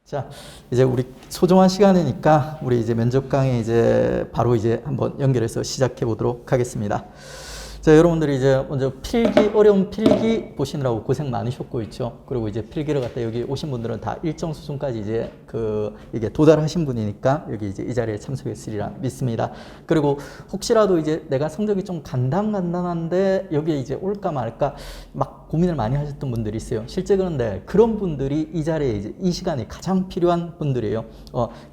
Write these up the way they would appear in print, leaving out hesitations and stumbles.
자, 이제 우리 소중한 시간이니까 우리 이제 면접 강의 이제 바로 이제 한번 연결해서 시작해 보도록 하겠습니다. 자, 여러분들이 이제 먼저 필기, 어려운 필기 보시느라고 고생 많으셨고 있죠. 그리고 이제 필기를 갖다 여기 오신 분들은 다 일정 수준까지 이제 이게 도달하신 분이니까 여기 이제 이 자리에 참석했으리라 믿습니다. 그리고 혹시라도 이제 내가 성적이 좀 간당간당한데 여기에 이제 올까 말까 막 고민을 많이 하셨던 분들이 있어요. 실제 그런데 그런 분들이 이 자리에 이제 이 시간이 가장 필요한 분들이에요.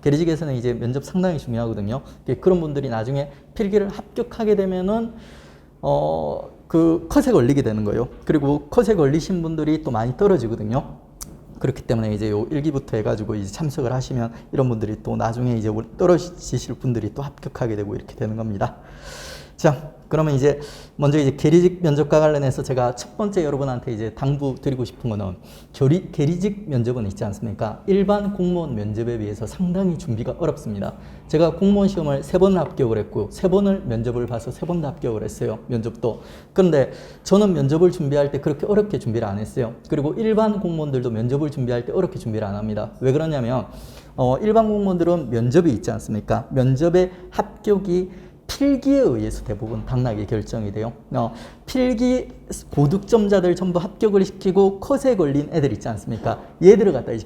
계리직에서는 이제 면접 상당히 중요하거든요. 그런 분들이 나중에 필기를 합격하게 되면은 그 컷에 걸리게 되는 거예요. 그리고 컷에 걸리신 분들이 또 많이 떨어지거든요. 그렇기 때문에 이제 요 1기부터 해가지고 이제 참석을 하시면 이런 분들이 또 나중에 이제 떨어지실 분들이 또 합격하게 되고 이렇게 되는 겁니다. 자, 그러면 이제 먼저 이제 계리직 면접과 관련해서 제가 첫 번째 여러분한테 이제 당부 드리고 싶은 거는 계리직 면접은 있지 않습니까? 일반 공무원 면접에 비해서 상당히 준비가 어렵습니다. 제가 공무원 시험을 3번을 합격을 했고 3번을 면접을 봐서 3번 다 합격을 했어요. 면접도. 그런데 저는 면접을 준비할 때 그렇게 어렵게 준비를 안 했어요. 그리고 일반 공무원들도 면접을 준비할 때 어렵게 준비를 안 합니다. 왜 그러냐면 일반 공무원들은 면접이 있지 않습니까? 면접의 합격이 필기에 의해서 대부분 당락이 결정이 돼요. 필기 고득점자들 전부 합격을 시키고 컷에 걸린 애들 있지 않습니까? 얘들을 갖다 이제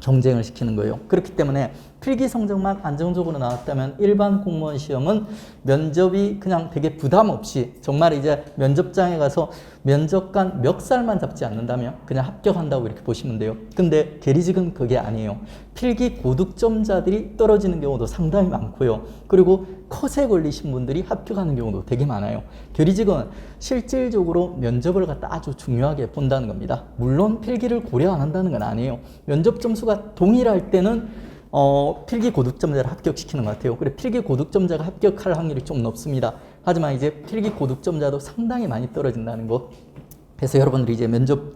경쟁을 시키는 거예요. 그렇기 때문에 필기 성적만 안정적으로 나왔다면 일반 공무원 시험은 면접이 그냥 되게 부담 없이 정말 이제 면접장에 가서 면접관 멱살만 잡지 않는다면 그냥 합격한다고 이렇게 보시면 돼요. 근데 계리직은 그게 아니에요. 필기 고득점자들이 떨어지는 경우도 상당히 많고요. 그리고 컷에 걸리신 분들이 합격하는 경우도 되게 많아요. 계리직은 실질적으로 면접을 갖다 아주 중요하게 본다는 겁니다. 물론 필기를 고려 안 한다는 건 아니에요. 면접 점수가 동일할 때는 필기 고득점자를 합격시키는 것 같아요. 그래, 필기 고득점자가 합격할 확률이 좀 높습니다. 하지만 이제 필기 고득점자도 상당히 많이 떨어진다는 거. 그래서 여러분들이 이제 면접,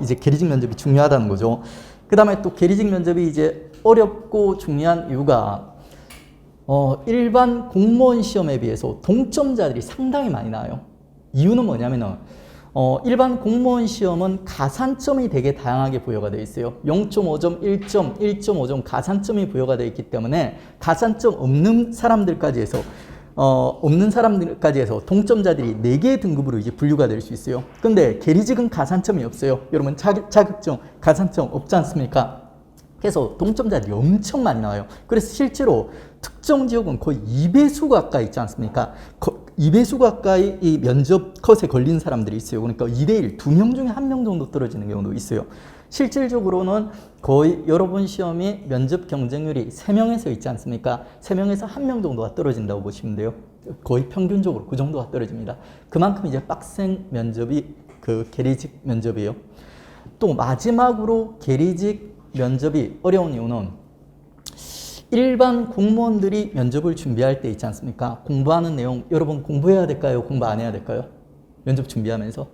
이제 계리직 면접이 중요하다는 거죠. 그 다음에 또 계리직 면접이 이제 어렵고 중요한 이유가, 일반 공무원 시험에 비해서 동점자들이 상당히 많이 나와요. 이유는 뭐냐면은, 일반 공무원 시험은 가산점이 되게 다양하게 부여가 되어 있어요. 0.5점, 1점, 1.5점 가산점이 부여가 되어 있기 때문에 가산점 없는 사람들까지 해서 동점자들이 4개의 등급으로 이제 분류가 될 수 있어요. 근데 계리직은 가산점이 없어요. 여러분 자격증, 가산점 없지 않습니까? 그래서 동점자들이 엄청 많이 나와요. 그래서 실제로 특정 지역은 거의 2배수 가까이 있지 않습니까? 2배수 가까이 이 면접 컷에 걸린 사람들이 있어요. 그러니까 2대1, 2명 중에 1명 정도 떨어지는 경우도 있어요. 실질적으로는 거의 여러분 시험이 면접 경쟁률이 3명에서 있지 않습니까? 3명에서 1명 정도가 떨어진다고 보시면 돼요. 거의 평균적으로 그 정도가 떨어집니다. 그만큼 이제 빡센 면접이 그 계리직 면접이에요. 또 마지막으로 계리직 면접이 어려운 이유는 일반 공무원들이 면접을 준비할 때 있지 않습니까? 공부하는 내용, 여러분 공부해야 될까요? 공부 안 해야 될까요? 면접 준비하면서?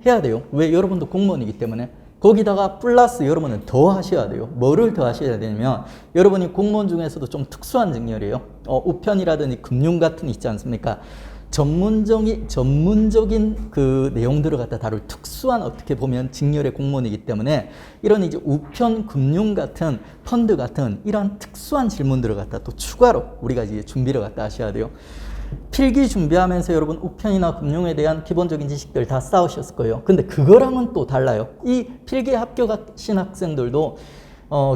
해야 돼요. 왜? 여러분도 공무원이기 때문에. 거기다가 플러스 여러분은 더 하셔야 돼요. 뭐를 더 하셔야 되냐면 여러분이 공무원 중에서도 좀 특수한 직렬이에요. 우편이라든지 금융 같은 게 있지 않습니까? 전문적인 그 내용들을 갖다 다룰 특수한 어떻게 보면 직렬의 공무원이기 때문에 이런 이제 우편 금융 같은 펀드 같은 이런 특수한 질문들을 갖다 또 추가로 우리가 이제 준비를 갖다 하셔야 돼요. 필기 준비하면서 여러분 우편이나 금융에 대한 기본적인 지식들 다 쌓으셨을 거예요. 근데 그거랑은 또 달라요. 이 필기에 합격하신 학생들도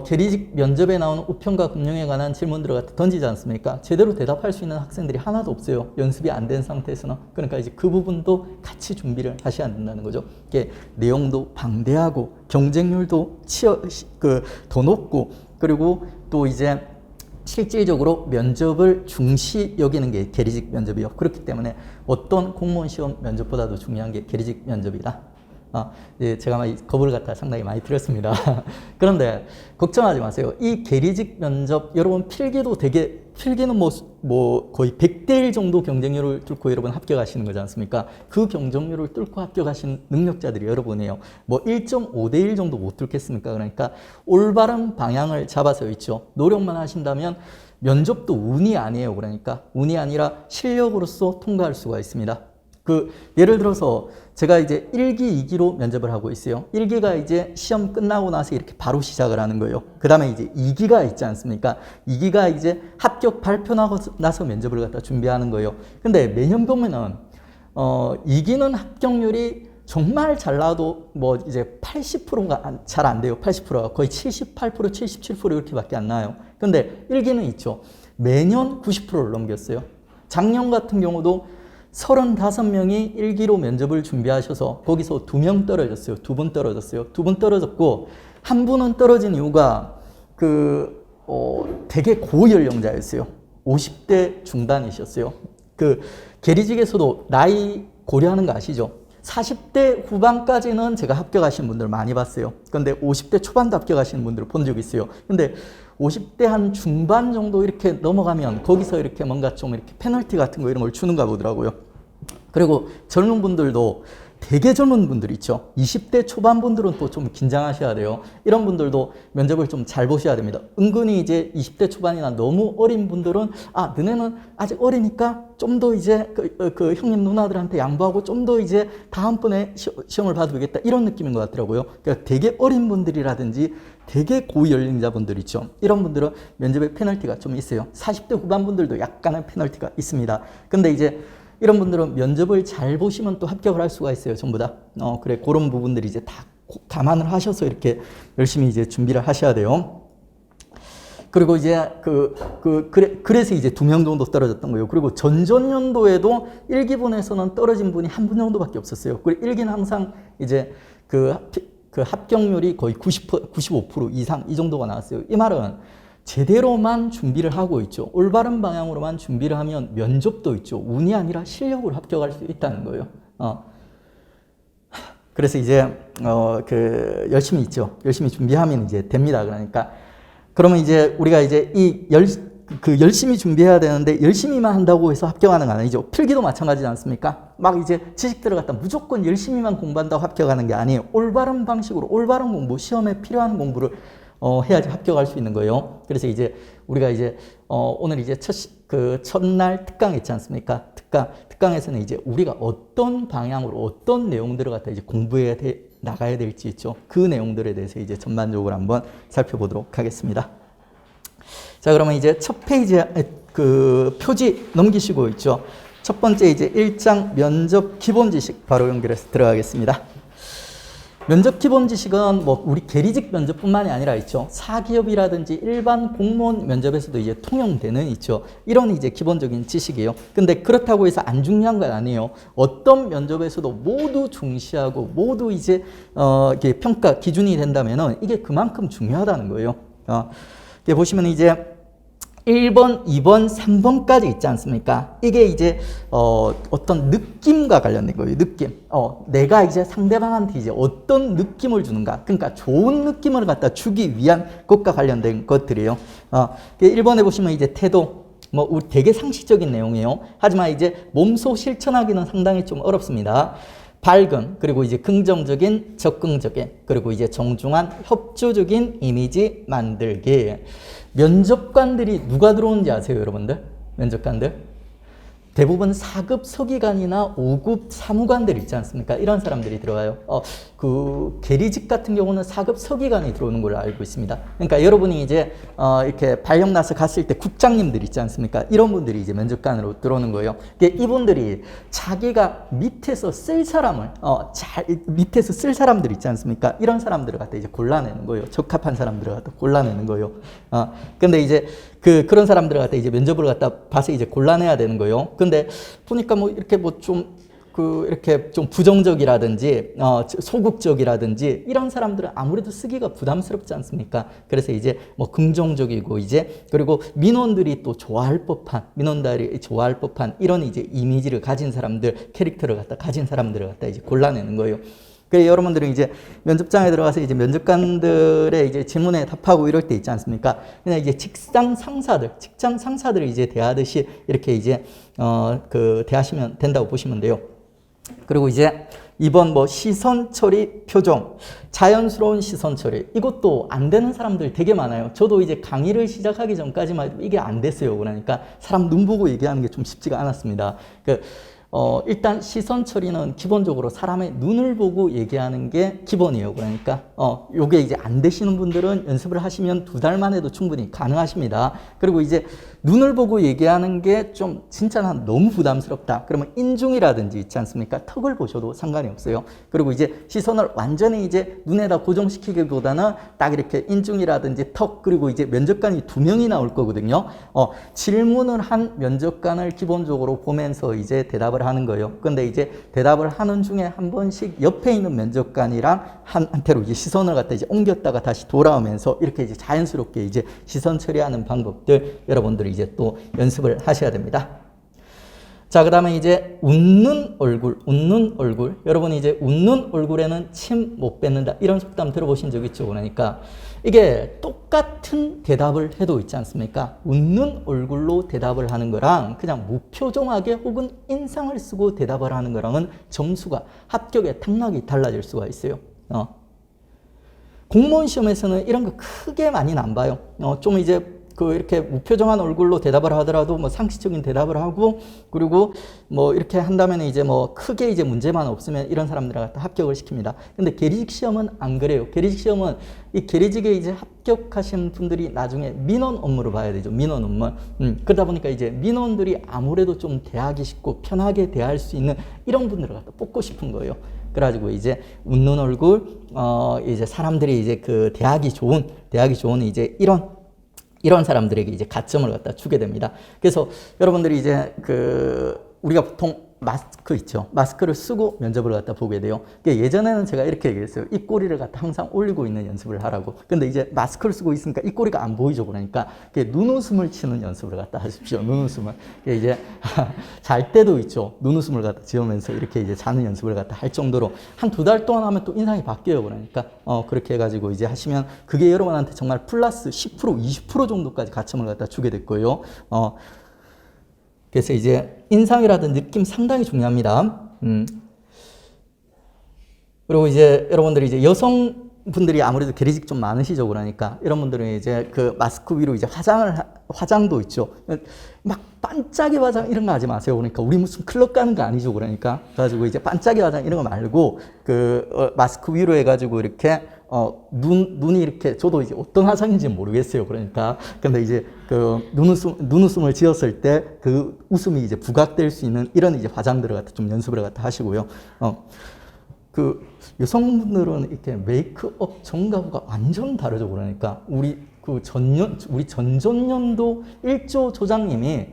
계리직 면접에 나오는 우편과 금융에 관한 질문들을 갖다 던지지 않습니까? 제대로 대답할 수 있는 학생들이 하나도 없어요. 연습이 안 된 상태에서는. 그러니까 이제 그 부분도 같이 준비를 하셔야 된다는 거죠. 이게 내용도 방대하고 경쟁률도 더 높고 그리고 또 이제 실질적으로 면접을 중시 여기는 게 계리직 면접이요. 그렇기 때문에 어떤 공무원 시험 면접보다도 중요한 게 계리직 면접이다. 제가 겁을 갖다 상당히 많이 들었습니다. 그런데 걱정하지 마세요. 이 계리직 면접, 여러분 필기는 거의 100대 1 정도 경쟁률을 뚫고 여러분 합격하시는 거지 않습니까? 그 경쟁률을 뚫고 합격하신 능력자들이 여러분이에요. 1.5대 1 정도 못 뚫겠습니까? 그러니까 올바른 방향을 잡아서 있죠. 노력만 하신다면 면접도 운이 아니에요. 그러니까 운이 아니라 실력으로서 통과할 수가 있습니다. 예를 들어서 제가 이제 1기, 2기로 면접을 하고 있어요. 1기가 이제 시험 끝나고 나서 이렇게 바로 시작을 하는 거예요. 그 다음에 이제 2기가 있지 않습니까? 2기가 이제 합격 발표 나서 면접을 갖다 준비하는 거예요. 근데 매년 보면은, 2기는 합격률이 정말 잘 나와도 뭐 이제 80%가 잘 안 돼요. 80%가 거의 78%, 77% 이렇게밖에 안 나와요. 근데 1기는 있죠. 매년 90%를 넘겼어요. 작년 같은 경우도 35명이 1기로 면접을 준비하셔서 거기서 2명 떨어졌어요. 2분 떨어졌어요. 2분 떨어졌고, 한 분은 떨어진 이유가 되게 고연령자였어요. 50대 중반이셨어요. 계리직에서도 나이 고려하는 거 아시죠? 40대 후반까지는 제가 합격하신 분들 많이 봤어요. 근데 50대 초반도 합격하시는 분들을 본 적이 있어요. 근데 50대 한 중반 정도 이렇게 넘어가면 거기서 이렇게 뭔가 좀 이렇게 페널티 같은 거 이런 걸 주는가 보더라고요. 그리고 젊은 분들도 되게 젊은 분들 있죠. 20대 초반 분들은 또 좀 긴장하셔야 돼요. 이런 분들도 면접을 좀 잘 보셔야 됩니다. 은근히 이제 20대 초반이나 너무 어린 분들은 너네는 아직 어리니까 좀 더 이제 그 형님 누나들한테 양보하고 좀 더 이제 다음번에 시험을 봐도 되겠다 이런 느낌인 것 같더라고요. 그러니까 되게 어린 분들이라든지 되게 고연령자분들 있죠. 이런 분들은 면접에 페널티가 좀 있어요. 40대 후반 분들도 약간의 페널티가 있습니다. 근데 이제 이런 분들은 면접을 잘 보시면 또 합격을 할 수가 있어요. 전부 다. 그래, 그런 부분들이 이제 다 감안을 하셔서 이렇게 열심히 이제 준비를 하셔야 돼요. 그리고 이제 그래서 이제 2명 정도 떨어졌던 거예요. 그리고 전전년도에도 1기분에서는 떨어진 분이 한 분 정도밖에 없었어요. 그리고 1기는 항상 이제 그 합격률이 거의 95% 이상 이 정도가 나왔어요. 이 말은 제대로만 준비를 하고 있죠. 올바른 방향으로만 준비를 하면 면접도 있죠. 운이 아니라 실력으로 합격할 수 있다는 거예요. 그래서 이제 열심히 있죠. 열심히 준비하면 이제 됩니다. 그러면 이제 우리가 이제 열심히 준비해야 되는데 열심히만 한다고 해서 합격하는 건 아니죠. 필기도 마찬가지지 않습니까? 막 이제 지식들을 갖다 무조건 열심히만 공부한다고 합격하는 게 아니에요. 올바른 방식으로 올바른 공부, 시험에 필요한 공부를 해야지 합격할 수 있는 거예요. 그래서 이제 우리가 이제 오늘 이제 첫날 특강 있지 않습니까? 특강에서는 이제 우리가 어떤 방향으로 어떤 내용들을 갖다 이제 나가야 될지 있죠. 그 내용들에 대해서 이제 전반적으로 한번 살펴보도록 하겠습니다. 자, 그러면 이제 첫 페이지에 표지 넘기시고 있죠. 첫 번째 이제 1장 면접 기본 지식 바로 연결해서 들어가겠습니다. 면접 기본 지식은 뭐 우리 계리직 면접뿐만이 아니라 있죠. 사기업이라든지 일반 공무원 면접에서도 이제 통용되는 있죠. 이런 이제 기본적인 지식이에요. 근데 그렇다고 해서 안 중요한 건 아니에요. 어떤 면접에서도 모두 중시하고 모두 이제 이게 평가 기준이 된다면은 이게 그만큼 중요하다는 거예요. 이게 보시면 이제 1번, 2번, 3번까지 있지 않습니까? 이게 이제 어떤 느낌과 관련된 거예요. 느낌. 내가 이제 상대방한테 이제 어떤 느낌을 주는가. 그러니까 좋은 느낌을 갖다 주기 위한 것과 관련된 것들이에요. 1번에 보시면 이제 태도. 뭐 되게 상식적인 내용이에요. 하지만 이제 몸소 실천하기는 상당히 좀 어렵습니다. 밝은, 그리고 이제 긍정적인, 적극적인, 그리고 이제 정중한, 협조적인 이미지 만들기. 면접관들이 누가 들어오는지 아세요, 여러분들? 면접관들? 대부분 4급 서기관이나 5급 사무관들 있지 않습니까? 이런 사람들이 들어와요. 계리직 같은 경우는 4급 서기관이 들어오는 걸로 알고 있습니다. 그러니까 여러분이 이제 이렇게 발령 나서 갔을 때 국장님들 있지 않습니까? 이런 분들이 이제 면접관으로 들어오는 거예요. 이분들이 자기가 밑에서 쓸 사람을 밑에서 쓸 사람들 있지 않습니까? 이런 사람들을 갖다 이제 골라내는 거예요. 적합한 사람들을 갖다 골라내는 거예요. 근데 이제 그런 사람들을 갖다 이제 면접을 갖다 봐서 이제 골라내야 되는 거예요. 근데 보니까 뭐 이렇게 뭐 좀 이렇게 좀 부정적이라든지 소극적이라든지 이런 사람들은 아무래도 쓰기가 부담스럽지 않습니까? 그래서 이제 뭐 긍정적이고 이제 그리고 민원들이 좋아할 법한 이런 이제 이미지를 가진 사람들, 캐릭터를 갖다 가진 사람들을 갖다 이제 골라내는 거예요. 그래서 여러분들은 이제 면접장에 들어가서 이제 면접관들의 이제 질문에 답하고 이럴 때 있지 않습니까? 그냥 이제 직장 상사들을 이제 대하듯이 이렇게 이제 대하시면 된다고 보시면 돼요. 그리고 이제 2번 뭐 시선 처리 표정, 자연스러운 시선 처리. 이것도 안 되는 사람들 되게 많아요. 저도 이제 강의를 시작하기 전까지만 해도 이게 안 됐어요. 그러니까 사람 눈 보고 얘기하는 게 좀 쉽지가 않았습니다. 일단 시선 처리는 기본적으로 사람의 눈을 보고 얘기하는 게 기본이에요. 그러니까, 요게 이제 안 되시는 분들은 연습을 하시면 2달만 해도 충분히 가능하십니다. 그리고 이제 눈을 보고 얘기하는 게 좀 진짜 난 너무 부담스럽다. 그러면 인중이라든지 있지 않습니까? 턱을 보셔도 상관이 없어요. 그리고 이제 시선을 완전히 이제 눈에다 고정시키기보다는 딱 이렇게 인중이라든지 턱, 그리고 이제 면접관이 2명이 나올 거거든요. 질문을 한 면접관을 기본적으로 보면서 이제 대답을 하는 거예요. 근데 이제 대답을 하는 중에 한 번씩 옆에 있는 면접관이랑 한테로 이제 시선을 갖다 이제 옮겼다가 다시 돌아오면서 이렇게 이제 자연스럽게 이제 시선 처리하는 방법들 여러분들이 이제 또 연습을 하셔야 됩니다. 자, 그 다음에 이제 웃는 얼굴. 여러분이 이제 웃는 얼굴에는 침 못 뱉는다. 이런 속담 들어보신 적 있죠? 그러니까 이게 똑같은 대답을 해도 있지 않습니까? 웃는 얼굴로 대답을 하는 거랑 그냥 무표정하게 혹은 인상을 쓰고 대답을 하는 거랑은 점수가, 합격의 당락이 달라질 수가 있어요. 공무원 시험에서는 이런 거 크게 많이는 안 봐요. 좀 이제 이렇게 무표정한 얼굴로 대답을 하더라도 뭐 상식적인 대답을 하고, 그리고 뭐 이렇게 한다면 이제 뭐 크게 이제 문제만 없으면 이런 사람들을 갖다 합격을 시킵니다. 근데 계리직 시험은 안 그래요. 계리직 시험은 이 계리직에 이제 합격하신 분들이 나중에 민원 업무를 봐야 되죠. 민원 업무. 그러다 보니까 이제 민원들이 아무래도 좀 대하기 쉽고 편하게 대할 수 있는 이런 분들을 갖다 뽑고 싶은 거예요. 그래가지고 이제 웃는 얼굴, 이제 사람들이 이제 그 대하기 좋은 이제 이런 사람들에게 이제 가점을 갖다 주게 됩니다. 그래서 여러분들이 이제 우리가 보통 마스크 있죠. 마스크를 쓰고 면접을 갖다 보게 돼요. 예전에는 제가 이렇게 얘기했어요. 입꼬리를 갖다 항상 올리고 있는 연습을 하라고. 근데 이제 마스크를 쓰고 있으니까 입꼬리가 안 보이죠. 그러니까 눈웃음을 치는 연습을 갖다 하십시오. 눈웃음을. 이제 잘 때도 있죠. 눈웃음을 갖다 지으면서 이렇게 이제 자는 연습을 갖다 할 정도로 한 2달 동안 하면 또 인상이 바뀌어요. 그러니까 그렇게 해가지고 이제 하시면 그게 여러분한테 정말 플러스 10%, 20% 정도까지 가점을 갖다 주게 될 거예요. 그래서 이제 인상이라든 느낌 상당히 중요합니다. 그리고 이제 여러분들이 이제 여성분들이 아무래도 계리직 좀 많으시죠. 그러니까 이런 분들은 이제 그 마스크 위로 이제 화장도 있죠. 막 반짝이 화장 이런 거 하지 마세요. 그러니까 우리 무슨 클럽 가는 거 아니죠. 그러니까 그래가지고 이제 반짝이 화장 이런 거 말고 마스크 위로 해가지고 이렇게 눈이 이렇게, 저도 이제 어떤 화장인지 모르겠어요. 그러니까. 근데 이제 눈웃음을 지었을 때 그 웃음이 이제 부각될 수 있는 이런 이제 화장들을 갖다 좀 연습을 갖다 하시고요. 여성분들은 이렇게 메이크업 전가부가 완전 다르죠. 그러니까 우리 전전년도 1조 조장님이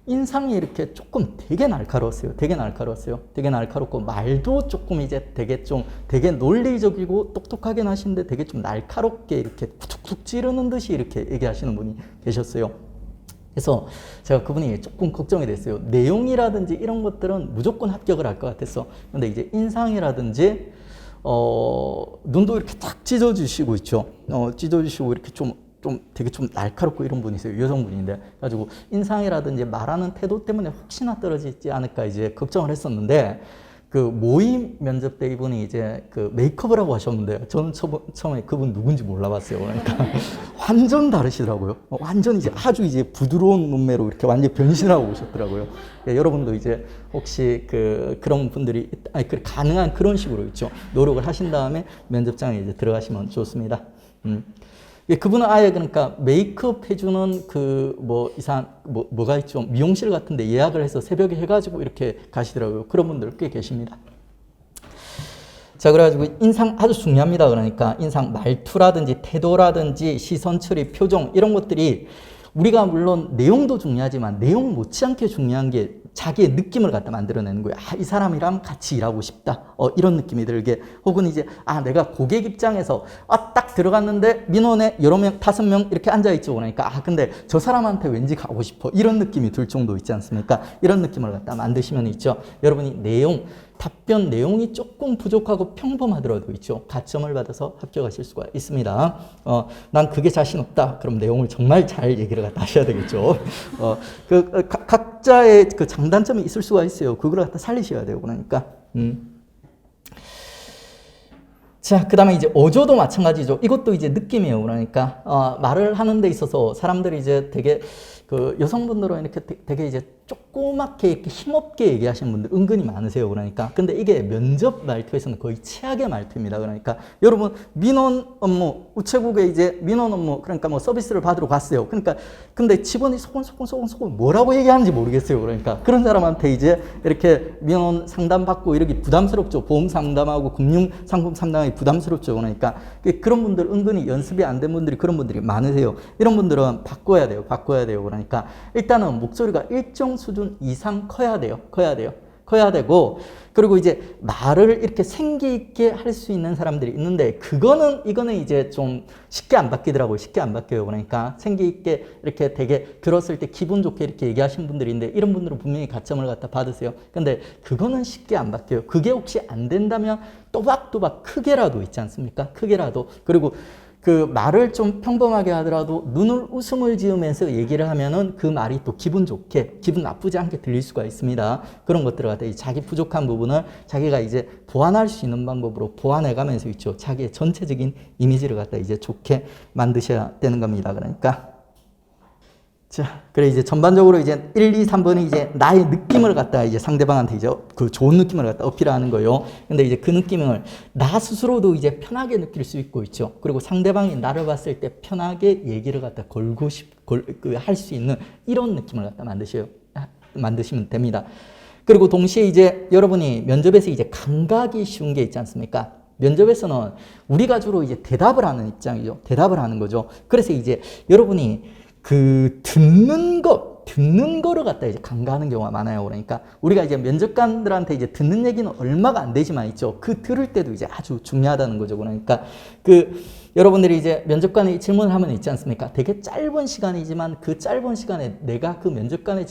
인상이 이렇게 조금 되게 날카로웠어요. 되게 날카롭고 말도 조금 이제 되게 논리적이고 똑똑하게 하시는데 되게 좀 날카롭게 이렇게 툭툭 찌르는 듯이 이렇게 얘기하시는 분이 계셨어요. 그래서 제가 그분이 조금 걱정이 됐어요. 내용이라든지 이런 것들은 무조건 합격을 할 것 같았어. 근데 이제 인상이라든지 눈도 이렇게 탁 찢어주시고 있죠. 찢어주시고 이렇게 되게 좀 날카롭고 이런 분이세요. 여성분인데. 그래가지고 인상이라든지 말하는 태도 때문에 혹시나 떨어지지 않을까 이제 걱정을 했었는데, 모의 면접 때 이분이 이제 메이크업을 하고 하셨는데, 저는 처음에 그분 누군지 몰라봤어요. 그러니까 완전 다르시더라고요. 완전 이제 아주 이제 부드러운 눈매로 이렇게 완전 변신하고 오셨더라고요. 여러분도 이제 혹시 그런 분들이, 가능한 그런 식으로 있죠. 노력을 하신 다음에 면접장에 이제 들어가시면 좋습니다. 그분은 아예 그러니까 메이크업 해주는 뭐가 있죠. 미용실 같은데 예약을 해서 새벽에 해가지고 이렇게 가시더라고요. 그런 분들 꽤 계십니다. 자, 그래가지고 인상 아주 중요합니다. 그러니까 인상, 말투라든지 태도라든지 시선 처리, 표정 이런 것들이 우리가 물론 내용도 중요하지만 내용 못지않게 중요한 게 자기의 느낌을 갖다 만들어내는 거예요. 이 사람이랑 같이 일하고 싶다. 이런 느낌이 들게. 혹은 이제 내가 고객 입장에서 딱 들어갔는데 민원에 여러 명, 5명 이렇게 앉아있죠. 그러니까 근데 저 사람한테 왠지 가고 싶어. 이런 느낌이 들 정도 있지 않습니까? 이런 느낌을 갖다 만드시면 있죠. 여러분이 답변 내용이 조금 부족하고 평범하더라도 있죠. 가점을 받아서 합격하실 수가 있습니다. 난 그게 자신 없다. 그럼 내용을 정말 잘 얘기를 갖다 하셔야 되겠죠. 각자의 장단점이 있을 수가 있어요. 그걸 갖다 살리셔야 돼요. 그러니까. 자, 그 다음에 이제 어조도 마찬가지죠. 이것도 이제 느낌이에요. 그러니까, 말을 하는 데 있어서 사람들이 이제 되게 그 여성분들은 이렇게 되게 이제 조그맣게 이렇게 힘없게 얘기하시는 분들 은근히 많으세요. 그러니까. 근데 이게 면접 말투에서는 거의 최악의 말투입니다. 그러니까 여러분 민원 업무, 우체국에 이제 민원 업무, 그러니까 뭐 서비스를 받으러 갔어요. 그러니까 근데 직원이 소곤소곤 뭐라고 얘기하는지 모르겠어요. 그러니까 그런 사람한테 이제 이렇게 민원 상담 받고 이러기 부담스럽죠. 보험 상담하고 금융 상품 상담하기 부담스럽죠. 그러니까 그런 분들 은근히 연습이 안 된 분들이 그런 분들이 많으세요. 이런 분들은 바꿔야 돼요. 그러니까 일단은 목소리가 일정 수준 이상 커야 돼요. 커야 되고, 그리고 이제 말을 이렇게 생기 있게 할 수 있는 사람들이 있는데, 이거는 이제 좀 쉽게 안 바뀌더라고요. 쉽게 안 바뀌어요. 그러니까 생기 있게 이렇게 되게 들었을 때 기분 좋게 이렇게 얘기하시는 분들이 있는데, 이런 분들은 분명히 가점을 갖다 받으세요. 근데 그거는 쉽게 안 바뀌어요. 그게 혹시 안 된다면 또박또박 크게라도 있지 않습니까? 크게라도. 그리고 그 말을 좀 평범하게 하더라도 눈을 웃음을 지으면서 얘기를 하면은 그 말이 또 기분 좋게, 기분 나쁘지 않게 들릴 수가 있습니다. 그런 것들을 갖다 자기 부족한 부분을 자기가 이제 보완할 수 있는 방법으로 보완해 가면서 있죠. 자기의 전체적인 이미지를 갖다 이제 좋게 만드셔야 되는 겁니다. 그러니까. 자, 그래 이제 전반적으로 이제 1, 2, 3번이 이제 나의 느낌을 갖다 이제 상대방한테 이제 그 좋은 느낌을 갖다 어필하는 거예요. 근데 이제 그 느낌을 나 스스로도 이제 편하게 느낄 수 있고 있죠. 그리고 상대방이 나를 봤을 때 편하게 얘기를 갖다 할 수 있는 이런 느낌을 갖다 만드시면 됩니다. 그리고 동시에 이제 여러분이 면접에서 이제 감각이 쉬운 게 있지 않습니까? 면접에서는 우리가 주로 이제 대답을 하는 입장이죠. 대답을 하는 거죠. 그래서 이제 여러분이 그 듣는 거를 갖다 이제 간과하는 경우가 많아요. 그러니까 우리가 이제 면접관들한테 이제 듣는 얘기는 얼마가 안 되지만 있죠. 그 들을 때도 이제 아주 중요하다는 거죠. 그러니까 여러분들이 이제 면접관이 질문을 하면 있지 않습니까? 되게 짧은 시간이지만 그 짧은 시간에 내가 그 면접관의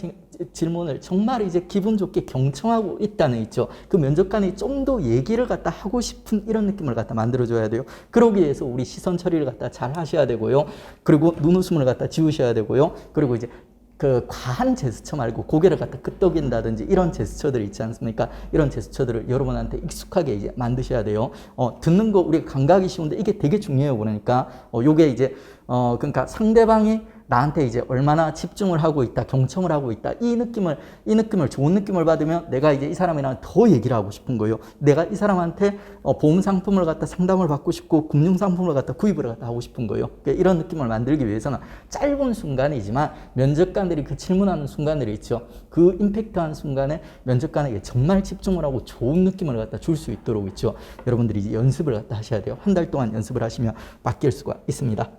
질문을 정말 이제 기분 좋게 경청하고 있다는 있죠. 그 면접관이 좀 더 얘기를 갖다 하고 싶은 이런 느낌을 갖다 만들어줘야 돼요. 그러기 위해서 우리 시선 처리를 갖다 잘 하셔야 되고요. 그리고 눈웃음을 갖다 지우셔야 되고요. 그리고 이제 그 과한 제스처 말고 고개를 갖다 끄덕인다든지 이런 제스처들이 있지 않습니까? 이런 제스처들을 여러분한테 익숙하게 이제 만드셔야 돼요. 듣는 거 우리가 감각이 쉬운데 이게 되게 중요해요. 그러니까 요게 이제 그러니까 상대방이 나한테 이제 얼마나 집중을 하고 있다, 경청을 하고 있다. 이 느낌을 좋은 느낌을 받으면 내가 이제 이 사람이랑 더 얘기를 하고 싶은 거예요. 내가 이 사람한테 보험 상품을 갖다 상담을 받고 싶고 금융 상품을 갖다 구입을 갖다 하고 싶은 거예요. 그러니까 이런 느낌을 만들기 위해서는 짧은 순간이지만 면접관들이 그 질문하는 순간들이 있죠. 그 임팩트한 순간에 면접관에게 정말 집중을 하고 좋은 느낌을 갖다 줄 수 있도록 있죠. 여러분들이 이제 연습을 갖다 하셔야 돼요. 한 달 동안 연습을 하시면 바뀔 수가 있습니다.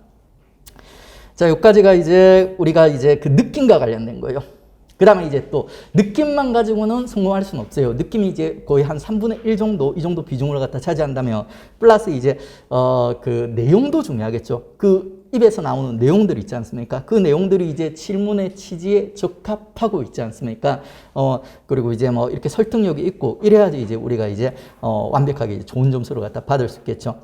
자, 여기까지가 이제 우리가 이제 그 느낌과 관련된 거예요. 그 다음에 이제 또 느낌만 가지고는 성공할 수는 없어요. 느낌이 이제 거의 한 3분의 1 정도, 이 정도 비중을 갖다 차지한다면 플러스 이제 그 내용도 중요하겠죠. 그 입에서 나오는 내용들 있지 않습니까? 그 내용들이 이제 질문의 취지에 적합하고 있지 않습니까? 그리고 이제 뭐 이렇게 설득력이 있고 이래야지 이제 우리가 이제 완벽하게 이제 좋은 점수를 갖다 받을 수 있겠죠.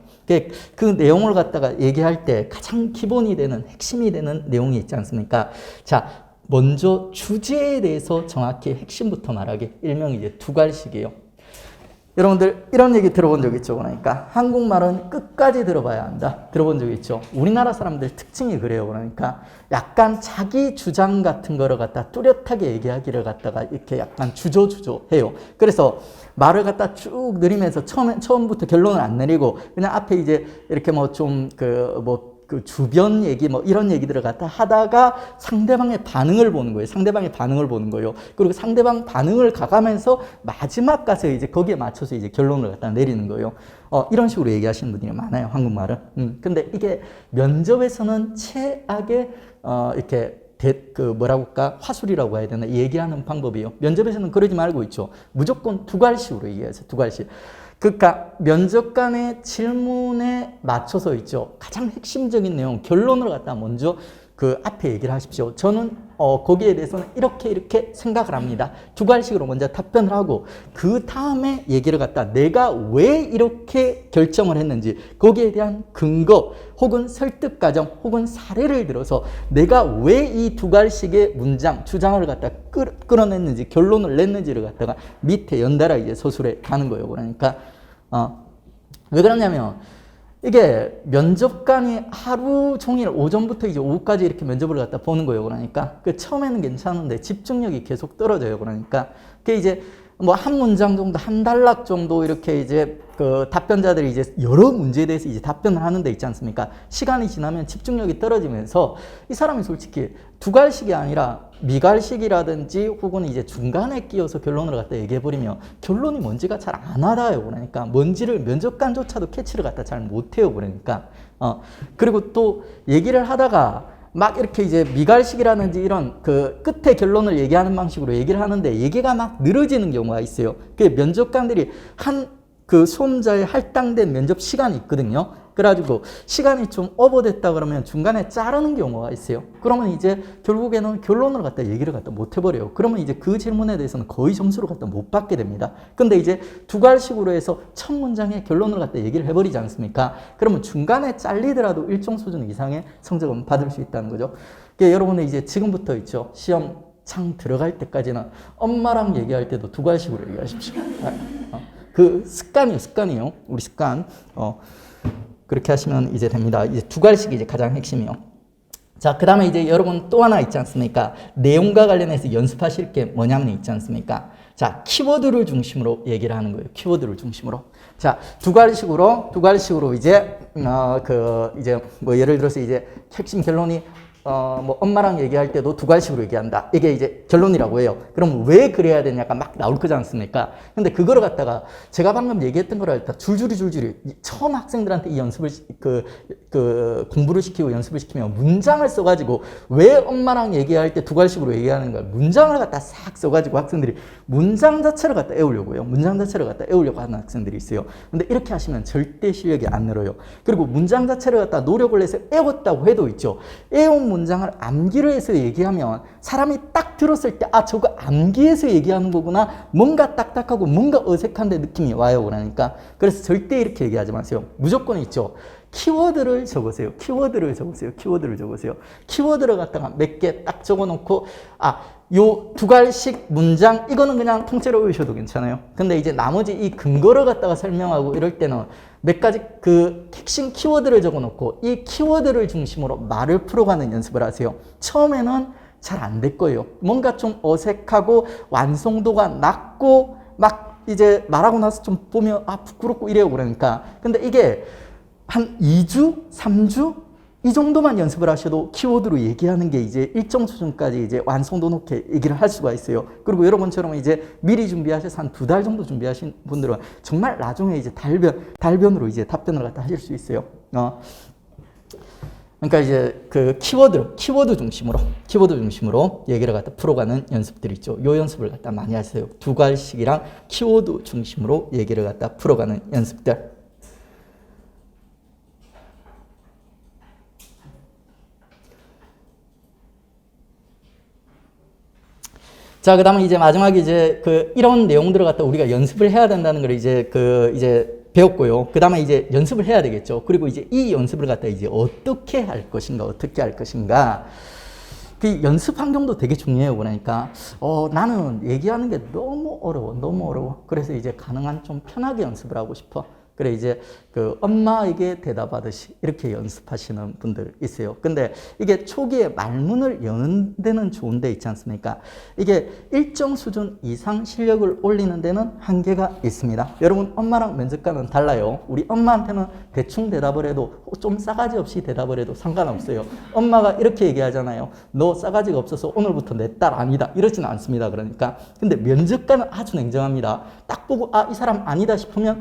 그 내용을 갖다가 얘기할 때 가장 기본이 되는 핵심이 되는 내용이 있지 않습니까? 자, 먼저 주제에 대해서 정확히 핵심부터 말하기. 일명 이제 두갈식이에요. 여러분들 이런 얘기 들어본 적 있죠? 그러니까 한국말은 끝까지 들어봐야 한다. 들어본 적 있죠? 우리나라 사람들 특징이 그래요. 그러니까 약간 자기 주장 같은 거를 갖다 뚜렷하게 얘기하기를 갖다가 이렇게 약간 주저주저 해요. 그래서 말을 갖다 쭉 내리면서 처음부터 결론을 안 내리고 그냥 앞에 이제 이렇게 뭐 좀 그 주변 얘기 뭐 이런 얘기들을 갖다 하다가 상대방의 반응을 보는 거예요. 상대방의 반응을 보는 거예요. 그리고 상대방 반응을 가가면서 마지막 가서 이제 거기에 맞춰서 이제 결론을 갖다 내리는 거예요. 이런 식으로 얘기하시는 분들이 많아요. 한국말은. 근데 이게 면접에서는 최악의 이렇게 뭐라고 할까? 화술이라고 해야 되나? 얘기하는 방법이에요. 면접에서는 그러지 말고 있죠. 무조건 두갈식으로 얘기해서 두갈식. 그러니까 면접관의 질문에 맞춰서 있죠. 가장 핵심적인 내용, 결론을 갖다 먼저 그 앞에 얘기를 하십시오. 저는 거기에 대해서는 이렇게 생각을 합니다. 두갈식으로 먼저 답변을 하고 그 다음에 얘기를 갖다 내가 왜 이렇게 결정을 했는지 거기에 대한 근거 혹은 설득 과정 혹은 사례를 들어서 내가 왜 이 두갈식의 문장, 주장을 갖다 끌어냈는지 결론을 냈는지를 갖다가 밑에 연달아 이제 서술해 가는 거예요. 그러니까 왜 그러냐면 이게 면접관이 하루 종일 오전부터 이제 오후까지 이렇게 면접을 갖다 보는 거예요. 그러니까 그 처음에는 괜찮은데 집중력이 계속 떨어져요. 그러니까 그게 이제 뭐 한 문장 정도, 한 단락 정도 이렇게 이제 그 답변자들이 이제 여러 문제에 대해서 이제 답변을 하는 데 있지 않습니까? 시간이 지나면 집중력이 떨어지면서 이 사람이 솔직히 두갈식이 아니라 미갈식이라든지 혹은 이제 중간에 끼어서 결론을 갖다 얘기해버리면 결론이 뭔지가 잘 안 와닿아요. 그러니까 뭔지를 면접관조차도 캐치를 갖다 잘 못해요. 그러니까 그리고 또 얘기를 하다가 막 이렇게 이제 미갈식이라든지 이런 그 끝에 결론을 얘기하는 방식으로 얘기를 하는데 얘기가 막 늘어지는 경우가 있어요. 그 면접관들이 그 수험자의 할당된 면접 시간이 있거든요. 그래가지고 시간이 좀 오버됐다 그러면 중간에 자르는 경우가 있어요. 그러면 이제 결국에는 결론을 갖다 얘기를 갖다 못 해버려요. 그러면 이제 그 질문에 대해서는 거의 점수를 갖다 못 받게 됩니다. 근데 이제 두갈식으로 해서 첫 문장에 결론을 갖다 얘기를 해버리지 않습니까? 그러면 중간에 잘리더라도 일정 수준 이상의 성적은 받을 수 있다는 거죠. 그러니까 여러분은 이제 지금부터 있죠. 시험 창 들어갈 때까지는 엄마랑 얘기할 때도 두갈식으로 얘기하십시오. 그 습관이에요. 우리 습관. 그렇게 하시면 이제 됩니다. 이제 두갈식이 이제 가장 핵심이요. 자, 그 다음에 이제 여러분 또 하나 있지 않습니까? 내용과 관련해서 연습하실 게 뭐냐면 있지 않습니까? 자, 키워드를 중심으로 얘기를 하는 거예요. 키워드를 중심으로. 자, 두갈식으로 이제, 이제 뭐 예를 들어서 이제 핵심 결론이 뭐 엄마랑 얘기할 때도 두갈식으로 얘기한다. 이게 이제 결론이라고 해요. 그럼 왜 그래야 되냐가 막 나올 거지 않습니까? 근데 그거를 갖다가 제가 방금 얘기했던 거를 갖다 줄줄이 처음 학생들한테 이 연습을 공부를 시키고 연습을 시키면 문장을 써가지고 왜 엄마랑 얘기할 때 두갈식으로 얘기하는가 문장을 갖다 싹 써가지고 학생들이 문장 자체를 갖다 애우려고 해요. 문장 자체를 갖다 애우려고 하는 학생들이 있어요. 근데 이렇게 하시면 절대 실력이 안 늘어요. 그리고 문장 자체를 갖다 노력을 해서 애웠다고 해도 있죠. 애운 문장을 암기를 해서 얘기하면 사람이 딱 들었을 때 저거 암기해서 얘기하는 거구나 뭔가 딱딱하고 뭔가 어색한데 느낌이 와요. 그러니까 그래서 절대 이렇게 얘기하지 마세요. 무조건 있죠. 키워드를 적으세요. 키워드를 갖다가 몇 개 딱 적어놓고 요 두갈식 문장 이거는 그냥 통째로 외우셔도 괜찮아요. 근데 이제 나머지 이 근거를 갖다가 설명하고 이럴 때는 몇 가지 그 핵심 키워드를 적어놓고 이 키워드를 중심으로 말을 풀어가는 연습을 하세요. 처음에는 잘 안 될 거예요. 뭔가 좀 어색하고 완성도가 낮고 막 이제 말하고 나서 좀 보면 부끄럽고 이래요. 그러니까 근데 이게 한 2주, 3주 이 정도만 연습을 하셔도 키워드로 얘기하는 게 이제 일정 수준까지 이제 완성도 높게 얘기를 할 수가 있어요. 그리고 여러분처럼 이제 미리 준비하셔서 한 2달 정도 준비하신 분들은 정말 나중에 이제 달변으로 이제 답변을 갖다 하실 수 있어요. 그러니까 이제 그 키워드 중심으로 얘기를 갖다 풀어가는 연습들이 있죠. 요 연습을 갖다 많이 하세요. 두갈식이랑 키워드 중심으로 얘기를 갖다 풀어가는 연습들. 자, 그 다음에 이제 마지막에 이제 이런 내용들을 갖다 우리가 연습을 해야 된다는 걸 이제 이제 배웠고요. 그 다음에 이제 연습을 해야 되겠죠. 그리고 이제 이 연습을 갖다 이제 어떻게 할 것인가. 그 연습 환경도 되게 중요해요. 그러니까, 나는 얘기하는 게 너무 어려워. 그래서 이제 가능한 좀 편하게 연습을 하고 싶어. 그래 이제 그 엄마에게 대답하듯이 이렇게 연습하시는 분들 있어요. 근데 이게 초기에 말문을 여는 데는 좋은 데 있지 않습니까? 이게 일정 수준 이상 실력을 올리는 데는 한계가 있습니다. 여러분 엄마랑 면접관은 달라요. 우리 엄마한테는 대충 대답을 해도 좀 싸가지 없이 대답을 해도 상관없어요. 엄마가 이렇게 얘기하잖아요. 너 싸가지가 없어서 오늘부터 내 딸 아니다. 이러지는 않습니다. 그러니까 근데 면접관은 아주 냉정합니다. 딱 보고 이 사람 아니다 싶으면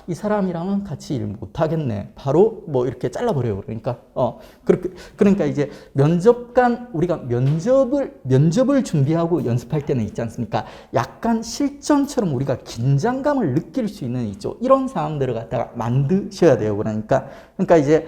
이 사람이랑은 같이 일 못하겠네. 바로 뭐 이렇게 잘라버려요. 그러니까 이제 우리가 면접을 준비하고 연습할 때는 있지 않습니까? 약간 실전처럼 우리가 긴장감을 느낄 수 있는 있죠. 이런 상황들을 갖다가 만드셔야 돼요. 그러니까 이제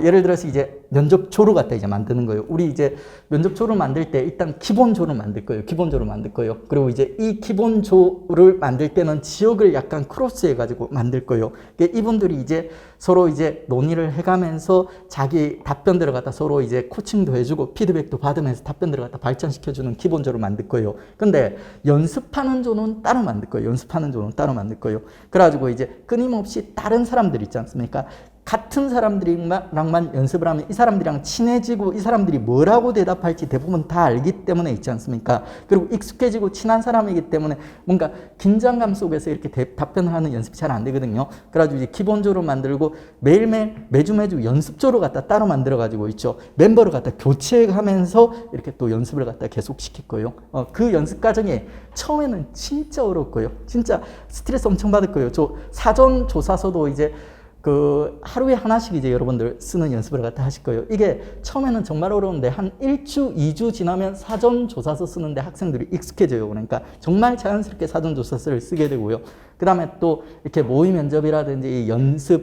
예를 들어서 이제 면접조를 갖다 이제 만드는 거예요. 우리 이제 면접조를 만들 때 일단 기본조를 만들 거예요. 그리고 이제 이 기본조를 만들 때는 지역을 약간 크로스해가지고 만들 거예요. 이분들이 이제 서로 이제 논의를 해가면서 자기 답변들을 갖다 서로 이제 코칭도 해주고 피드백도 받으면서 답변들을 갖다 발전시켜주는 기본조를 만들 거예요. 근데 연습하는 조는 따로 만들 거예요. 그래가지고 이제 끊임없이 다른 사람들 있지 않습니까? 같은 사람들이랑만 연습을 하면 이 사람들이랑 친해지고 이 사람들이 뭐라고 대답할지 대부분 다 알기 때문에 있지 않습니까? 그리고 익숙해지고 친한 사람이기 때문에 뭔가 긴장감 속에서 이렇게 답변을 하는 연습이 잘 안 되거든요. 그래가지고 이제 기본조로 만들고 매일매일 매주 연습조로 갖다 따로 만들어가지고 있죠. 멤버를 갖다 교체하면서 이렇게 또 연습을 갖다 계속 시킬 거예요. 그 연습 과정에 처음에는 진짜 어렵고요. 진짜 스트레스 엄청 받을 거예요. 저 사전 조사서도 이제 그 하루에 하나씩 이제 여러분들 쓰는 연습을 갖다 하실 거예요. 이게 처음에는 정말 어려운데 한 1주, 2주 지나면 사전 조사서 쓰는데 학생들이 익숙해져요. 그러니까 정말 자연스럽게 사전 조사서를 쓰게 되고요. 그 다음에 또 이렇게 모의 면접이라든지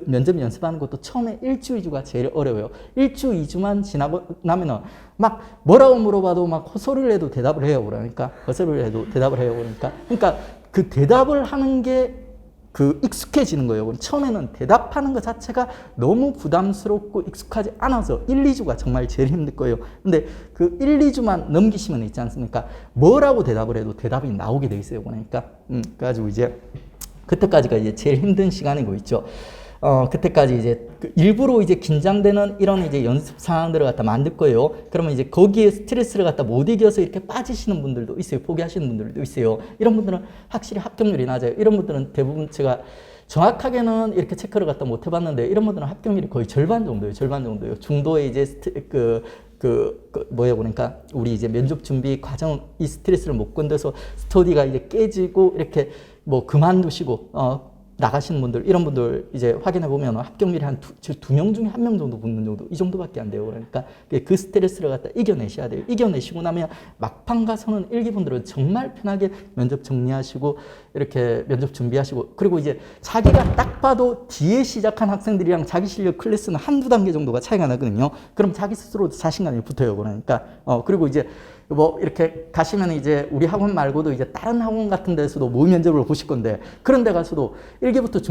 면접 연습하는 것도 처음에 1주, 2주가 제일 어려워요. 1주, 2주만 지나고 나면은 막 뭐라고 물어봐도 막 헛소리를 해도 대답을 해요. 그러니까 헛소리를 해도 대답을 해요. 그러니까 그 대답을 하는 게 그 익숙해지는 거예요. 처음에는 대답하는 것 자체가 너무 부담스럽고 익숙하지 않아서 1, 2주가 정말 제일 힘들 거예요. 근데 그 1, 2주만 넘기시면 있지 않습니까? 뭐라고 대답을 해도 대답이 나오게 돼 있어요. 그러니까 그래가지고 이제 그때까지가 이제 제일 힘든 시간이고 있죠. 그때까지 이제 일부러 이제 긴장되는 이런 이제 연습 상황들을 갖다 만들 거예요. 그러면 이제 거기에 스트레스를 갖다 못 이겨서 이렇게 빠지시는 분들도 있어요. 포기하시는 분들도 있어요. 이런 분들은 확실히 합격률이 낮아요. 이런 분들은 대부분 제가 정확하게는 이렇게 체크를 갖다 못 해봤는데 이런 분들은 합격률이 거의 절반 정도예요. 절반 정도예요. 중도에 이제 뭐예요? 그러니까 우리 이제 면접 준비 과정 이 스트레스를 못 견뎌서 스터디가 이제 깨지고 이렇게 뭐 그만두시고 나가시는 분들, 이런 분들 이제 확인해 보면 합격률이 한 두 명 중에 한 명 정도 붙는 정도, 이 정도밖에 안 돼요. 그러니까 그 스트레스를 갖다 이겨내셔야 돼요. 이겨내시고 나면 막판 가서는 일기분들은 정말 편하게 면접 정리하시고 이렇게 면접 준비하시고, 그리고 이제 자기가 딱 봐도 뒤에 시작한 학생들이랑 자기 실력 클래스는 한두 단계 정도가 차이가 나거든요. 그럼 자기 스스로도 자신감이 붙어요. 그러니까 그리고 이제 뭐 이렇게 가시면 이제 우리 학원 말고도 이제 다른 학원 같은 데서도 모의 면접을 보실 건데, 그런 데 가서도 1기부터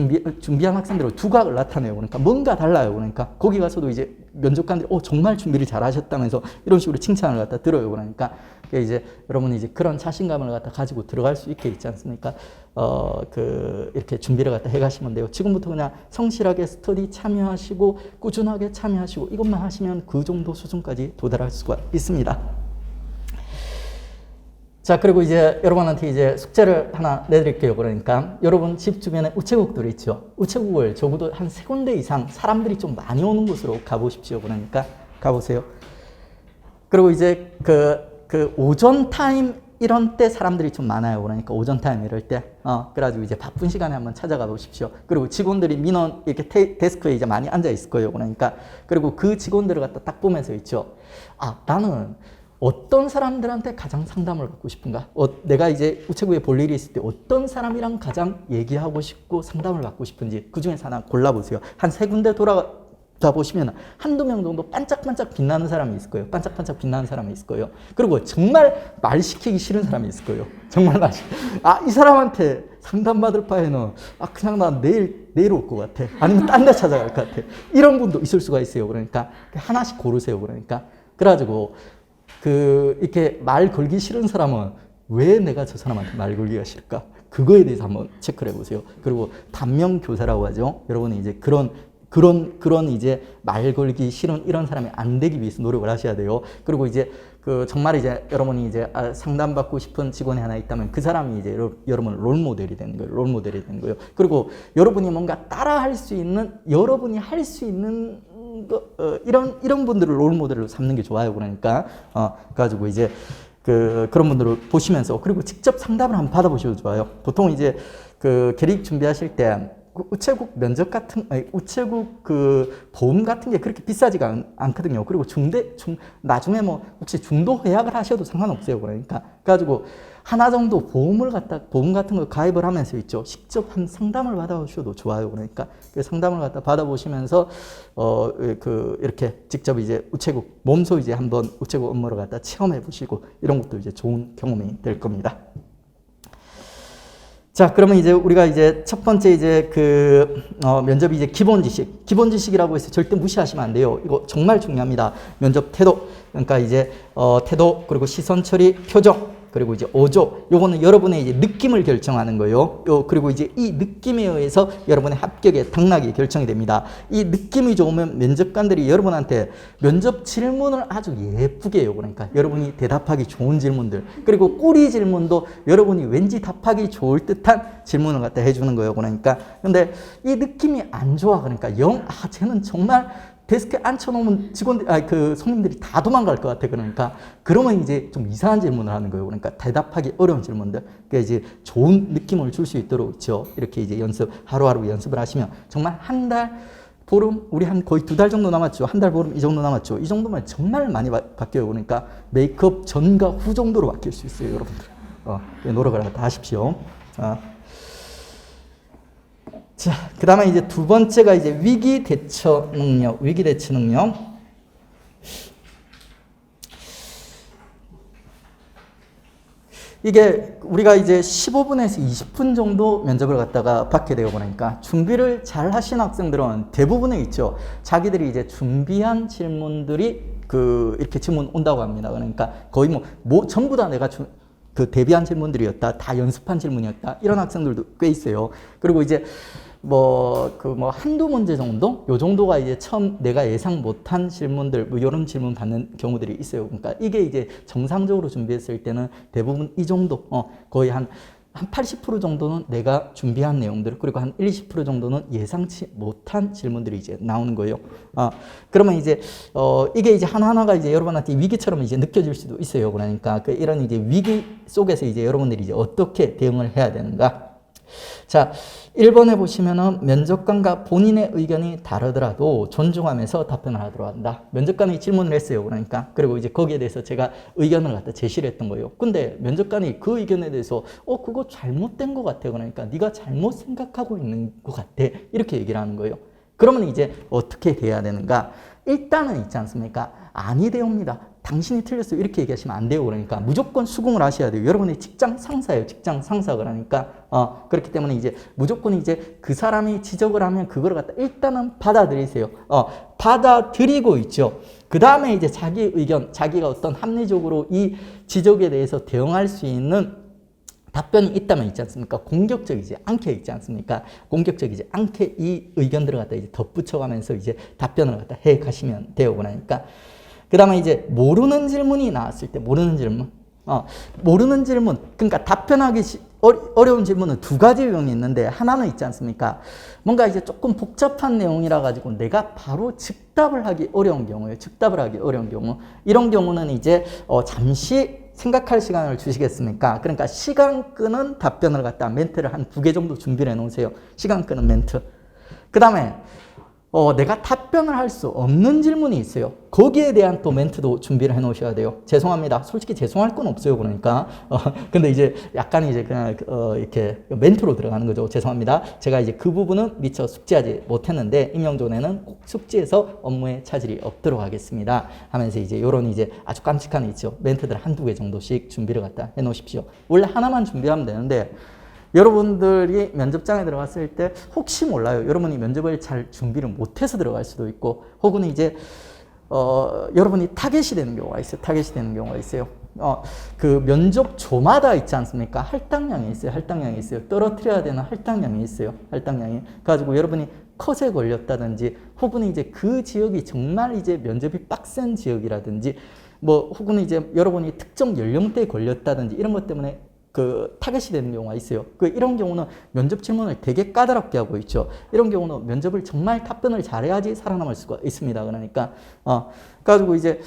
준비한 학생들은 두각을 나타내요. 그러니까 뭔가 달라요. 그러니까 거기 가서도 이제 면접관들이 정말 준비를 잘 하셨다면서 이런 식으로 칭찬을 갖다 들어요. 그러니까 이제 여러분이 이제 그런 자신감을 갖다 가지고 들어갈 수 있게 있지 않습니까? 이렇게 준비를 갖다 해 가시면 돼요. 지금부터 그냥 성실하게 스터디 참여하시고 꾸준하게 참여하시고 이것만 하시면 그 정도 수준까지 도달할 수가 있습니다. 자, 그리고 이제 여러분한테 이제 숙제를 하나 내드릴게요. 그러니까 여러분 집 주변에 우체국들이 있죠. 우체국을 적어도 한 3군데 이상 사람들이 좀 많이 오는 곳으로 가보십시오. 그러니까 가보세요. 그리고 이제 그 오전 타임 이런 때 사람들이 좀 많아요. 그러니까 오전 타임 이럴 때 그래가지고 이제 바쁜 시간에 한번 찾아가 보십시오. 그리고 직원들이 민원 이렇게 데스크에 이제 많이 앉아 있을 거예요. 그러니까 그리고 그 직원들을 갖다 딱 보면서 있죠. 나는 어떤 사람들한테 가장 상담을 받고 싶은가? 내가 이제 우체국에 볼 일이 있을 때 어떤 사람이랑 가장 얘기하고 싶고 상담을 받고 싶은지 그 중에서 하나 골라보세요. 한 3군데 돌아다 보시면 한두 명 정도 반짝반짝 빛나는 사람이 있을 거예요. 반짝반짝 빛나는 사람이 있을 거예요. 그리고 정말 말 시키기 싫은 사람이 있을 거예요. 정말 이 사람한테 상담받을 바에는 그냥 난 내일 올 것 같아. 아니면 딴 데 찾아갈 것 같아. 이런 분도 있을 수가 있어요. 그러니까 하나씩 고르세요. 그러니까 그래가지고 이렇게 말 걸기 싫은 사람은 왜 내가 저 사람한테 말 걸기가 싫을까? 그거에 대해서 한번 체크를 해보세요. 그리고 단명 교사라고 하죠. 여러분이 이제 그런 이제 말 걸기 싫은 이런 사람이 안 되기 위해서 노력을 하셔야 돼요. 그리고 이제 정말 이제 여러분이 이제 상담받고 싶은 직원이 하나 있다면 그 사람이 이제 여러분 롤모델이 되는 거예요. 롤모델이 되는 거예요. 그리고 여러분이 뭔가 따라할 수 있는, 여러분이 할 수 있는 이런 분들을 롤모델로 삼는 게 좋아요. 그러니까 그래가지고 이제 그런 분들을 보시면서, 그리고 직접 상담을 한번 받아보셔도 좋아요. 보통 이제 계획 준비하실 때 우체국 면접 우체국 보험 같은 게 그렇게 비싸지가 않거든요. 그리고 나중에 뭐 혹시 중도 예약을 하셔도 상관없어요. 그러니까 그래가지고 하나 정도 보험 같은 거 가입을 하면서 있죠. 직접 한 상담을 받아보셔도 좋아요. 그러니까 그 상담을 갖다 받아보시면서 이렇게 직접 이제 몸소 이제 한번 우체국 업무를 갖다 체험해 보시고 이런 것도 이제 좋은 경험이 될 겁니다. 자, 그러면 이제 우리가 이제 첫 번째 이제 면접이 이제 기본 지식이라고 해서 절대 무시하시면 안 돼요. 이거 정말 중요합니다. 면접 태도, 그러니까 이제 태도, 그리고 시선 처리, 표정, 그리고 이제 어조, 요거는 여러분의 이제 느낌을 결정하는 거예요. 그리고 이제 이 느낌에 의해서 여러분의 합격의 당락이 결정이 됩니다. 이 느낌이 좋으면 면접관들이 여러분한테 면접 질문을 아주 예쁘게 해요. 그러니까 여러분이 대답하기 좋은 질문들, 그리고 꾸리 질문도 여러분이 왠지 답하기 좋을 듯한 질문을 갖다 해주는 거예요. 그러니까 근데 이 느낌이 안 좋아. 그러니까 쟤는 정말 데스크에 앉혀놓으면 그 손님들이 다 도망갈 것 같아. 그러니까 그러면 이제 좀 이상한 질문을 하는 거예요. 그러니까 대답하기 어려운 질문들. 그러니까 이제 좋은 느낌을 줄 수 있도록 있죠. 이렇게 이제 하루하루 연습을 하시면 정말 한 달 보름, 우리 한 거의 2달 정도 남았죠. 한 달 보름 이 정도 남았죠. 이 정도면 정말 많이 바뀌어요. 그러니까 메이크업 전과 후 정도로 바뀔 수 있어요, 여러분들. 노력을 다 하십시오. 자, 그 다음에 이제 두 번째가 이제 위기 대처 능력. 이게 우리가 이제 15분에서 20분 정도 면접을 갖다가 받게 되고 그러니까 준비를 잘 하신 학생들은 대부분에 있죠. 자기들이 이제 준비한 질문들이 이렇게 질문 온다고 합니다. 그러니까 거의 전부 다 내가 대비한 질문들이었다. 다 연습한 질문이었다. 이런 학생들도 꽤 있어요. 그리고 이제 한두 문제 정도? 요 정도가 이제 처음 내가 예상 못한 질문들, 요런 질문 받는 경우들이 있어요. 그러니까 이게 이제 정상적으로 준비했을 때는 대부분 이 정도, 거의 한 80% 정도는 내가 준비한 내용들, 그리고 한 20% 정도는 예상치 못한 질문들이 이제 나오는 거예요. 그러면 이제, 이게 이제 하나하나가 이제 여러분한테 위기처럼 이제 느껴질 수도 있어요. 그러니까 이런 이제 위기 속에서 이제 여러분들이 이제 어떻게 대응을 해야 되는가. 자, 1번에 보시면은 면접관과 본인의 의견이 다르더라도 존중하면서 답변을 하도록 한다. 면접관이 질문을 했어요. 그러니까. 그리고 이제 거기에 대해서 제가 의견을 갖다 제시를 했던 거예요. 근데 면접관이 그 의견에 대해서 그거 잘못된 것 같아. 그러니까 네가 잘못 생각하고 있는 것 같아. 이렇게 얘기를 하는 거예요. 그러면 이제 어떻게 돼야 되는가? 일단은 있지 않습니까? 아니 되옵니다. 당신이 틀렸어요. 이렇게 얘기하시면 안 돼요. 그러니까 무조건 수긍을 하셔야 돼요. 여러분의 직장 상사예요. 직장 상사. 그러니까 그렇기 때문에 이제 무조건 이제 그 사람이 지적을 하면 그걸 갖다 일단은 받아들이세요. 받아들이고 있죠. 그 다음에 이제 자기 의견, 자기가 어떤 합리적으로 이 지적에 대해서 대응할 수 있는 답변이 있다면 있지 않습니까? 공격적이지 않게 있지 않습니까? 공격적이지 않게 이 의견들을 갖다 이제 덧붙여가면서 이제 답변을 갖다 해 가시면 돼요. 그러니까. 그 다음에 이제 모르는 질문이 나왔을 때, 모르는 질문. 그러니까 답변하기 어려운 질문은 두 가지 유형이 있는데, 하나는 있지 않습니까? 뭔가 이제 조금 복잡한 내용이라 가지고 내가 바로 즉답을 하기 어려운 경우예요. 즉답을 하기 어려운 경우. 이런 경우는 이제 잠시 생각할 시간을 주시겠습니까? 그러니까 시간 끄는 답변을 갖다 멘트를 한 2개 정도 준비를 해 놓으세요. 시간 끄는 멘트. 그 다음에 내가 답변을 할 수 없는 질문이 있어요. 거기에 대한 또 멘트도 준비를 해 놓으셔야 돼요. 죄송합니다. 솔직히 죄송할 건 없어요. 그러니까. 근데 이제 약간 이제 그냥, 이렇게 멘트로 들어가는 거죠. 죄송합니다. 제가 이제 그 부분은 미처 숙지하지 못했는데, 임용존에는 꼭 숙지해서 업무에 차질이 없도록 하겠습니다. 하면서 이제 요런 이제 아주 깜찍한 있죠. 멘트들 한두 개 정도씩 준비를 갖다 해 놓으십시오. 원래 하나만 준비하면 되는데, 여러분들이 면접장에 들어갔을 때 혹시 몰라요. 여러분이 면접을 잘 준비를 못해서 들어갈 수도 있고, 혹은 이제 여러분이 타겟이 되는 경우가 있어요. 타겟이 되는 경우가 있어요. 그 면접조마다 있지 않습니까? 할당량이 있어요. 할당량이 있어요. 떨어뜨려야 되는 할당량이 있어요. 할당량이. 그래가지고 여러분이 컷에 걸렸다든지, 혹은 이제 그 지역이 정말 이제 면접이 빡센 지역이라든지, 혹은 이제 여러분이 특정 연령대에 걸렸다든지, 이런 것 때문에 타겟이 되는 경우가 있어요. 이런 경우는 면접 질문을 되게 까다롭게 하고 있죠. 이런 경우는 면접을 정말 답변을 잘해야지 살아남을 수가 있습니다. 그러니까, 그래가지고 이제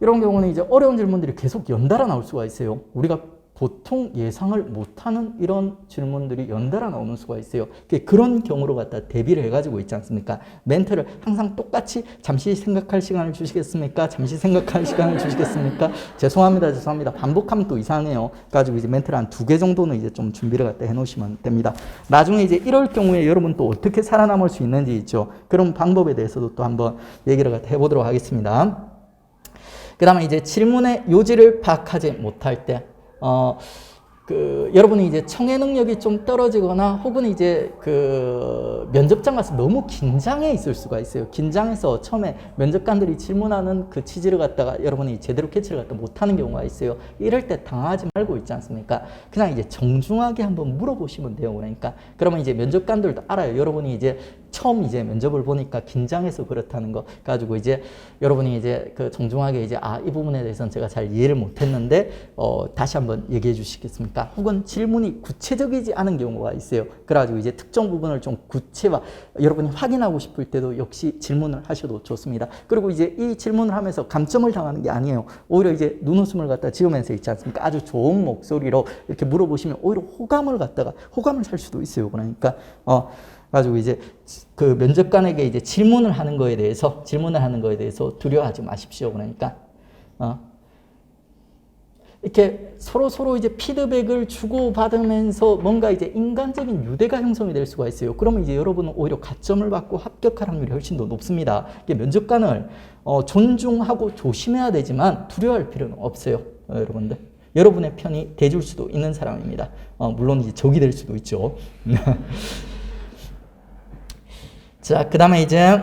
이런 경우는 이제 어려운 질문들이 계속 연달아 나올 수가 있어요. 우리가 보통 예상을 못하는 이런 질문들이 연달아 나오는 수가 있어요. 그런 경우로 갖다 대비를 해가지고 있지 않습니까? 멘트를 항상 똑같이 잠시 생각할 시간을 주시겠습니까? 잠시 생각할 시간을 주시겠습니까? 죄송합니다. 죄송합니다. 반복하면 또 이상해요. 그래가지고 이제 멘트를 한 2개 정도는 이제 좀 준비를 갖다 해놓으시면 됩니다. 나중에 이제 이럴 경우에 여러분 또 어떻게 살아남을 수 있는지 있죠. 그런 방법에 대해서도 또 한번 얘기를 갖다 해보도록 하겠습니다. 그 다음에 이제 질문의 요지를 파악하지 못할 때, 여러분이 이제 청해 능력이 좀 떨어지거나 혹은 이제 면접장 가서 너무 긴장해 있을 수가 있어요. 긴장해서 처음에 면접관들이 질문하는 그 취지를 갖다가 여러분이 제대로 캐치를 갖다 못하는 경우가 있어요. 이럴 때 당하지 말고 있지 않습니까? 그냥 이제 정중하게 한번 물어보시면 돼요. 그러니까 그러면 이제 면접관들도 알아요. 여러분이 이제 처음 이제 면접을 보니까 긴장해서 그렇다는 거 가지고 이제 여러분이 이제 정중하게 이제 이 부분에 대해서는 제가 잘 이해를 못했는데 다시 한번 얘기해 주시겠습니까? 혹은 질문이 구체적이지 않은 경우가 있어요. 그래가지고 이제 특정 부분을 좀 구체화 여러분이 확인하고 싶을 때도 역시 질문을 하셔도 좋습니다. 그리고 이제 이 질문을 하면서 감점을 당하는 게 아니에요. 오히려 이제 눈웃음을 갖다 지으면서 있지 않습니까? 아주 좋은 목소리로 이렇게 물어보시면 오히려 호감을 살 수도 있어요. 그러니까 가지고 이제 면접관에게 이제 질문을 하는 거에 대해서 두려워하지 마십시오. 그러니까 이렇게 서로 이제 피드백을 주고 받으면서 뭔가 이제 인간적인 유대가 형성이 될 수가 있어요. 그러면 이제 여러분은 오히려 가점을 받고 합격할 확률이 훨씬 더 높습니다. 면접관을 존중하고 조심해야 되지만 두려워할 필요는 없어요. 여러분들. 여러분의 편이 돼줄 수도 있는 사람입니다. 물론 이제 적이 될 수도 있죠. 자, 그 다음에 이제,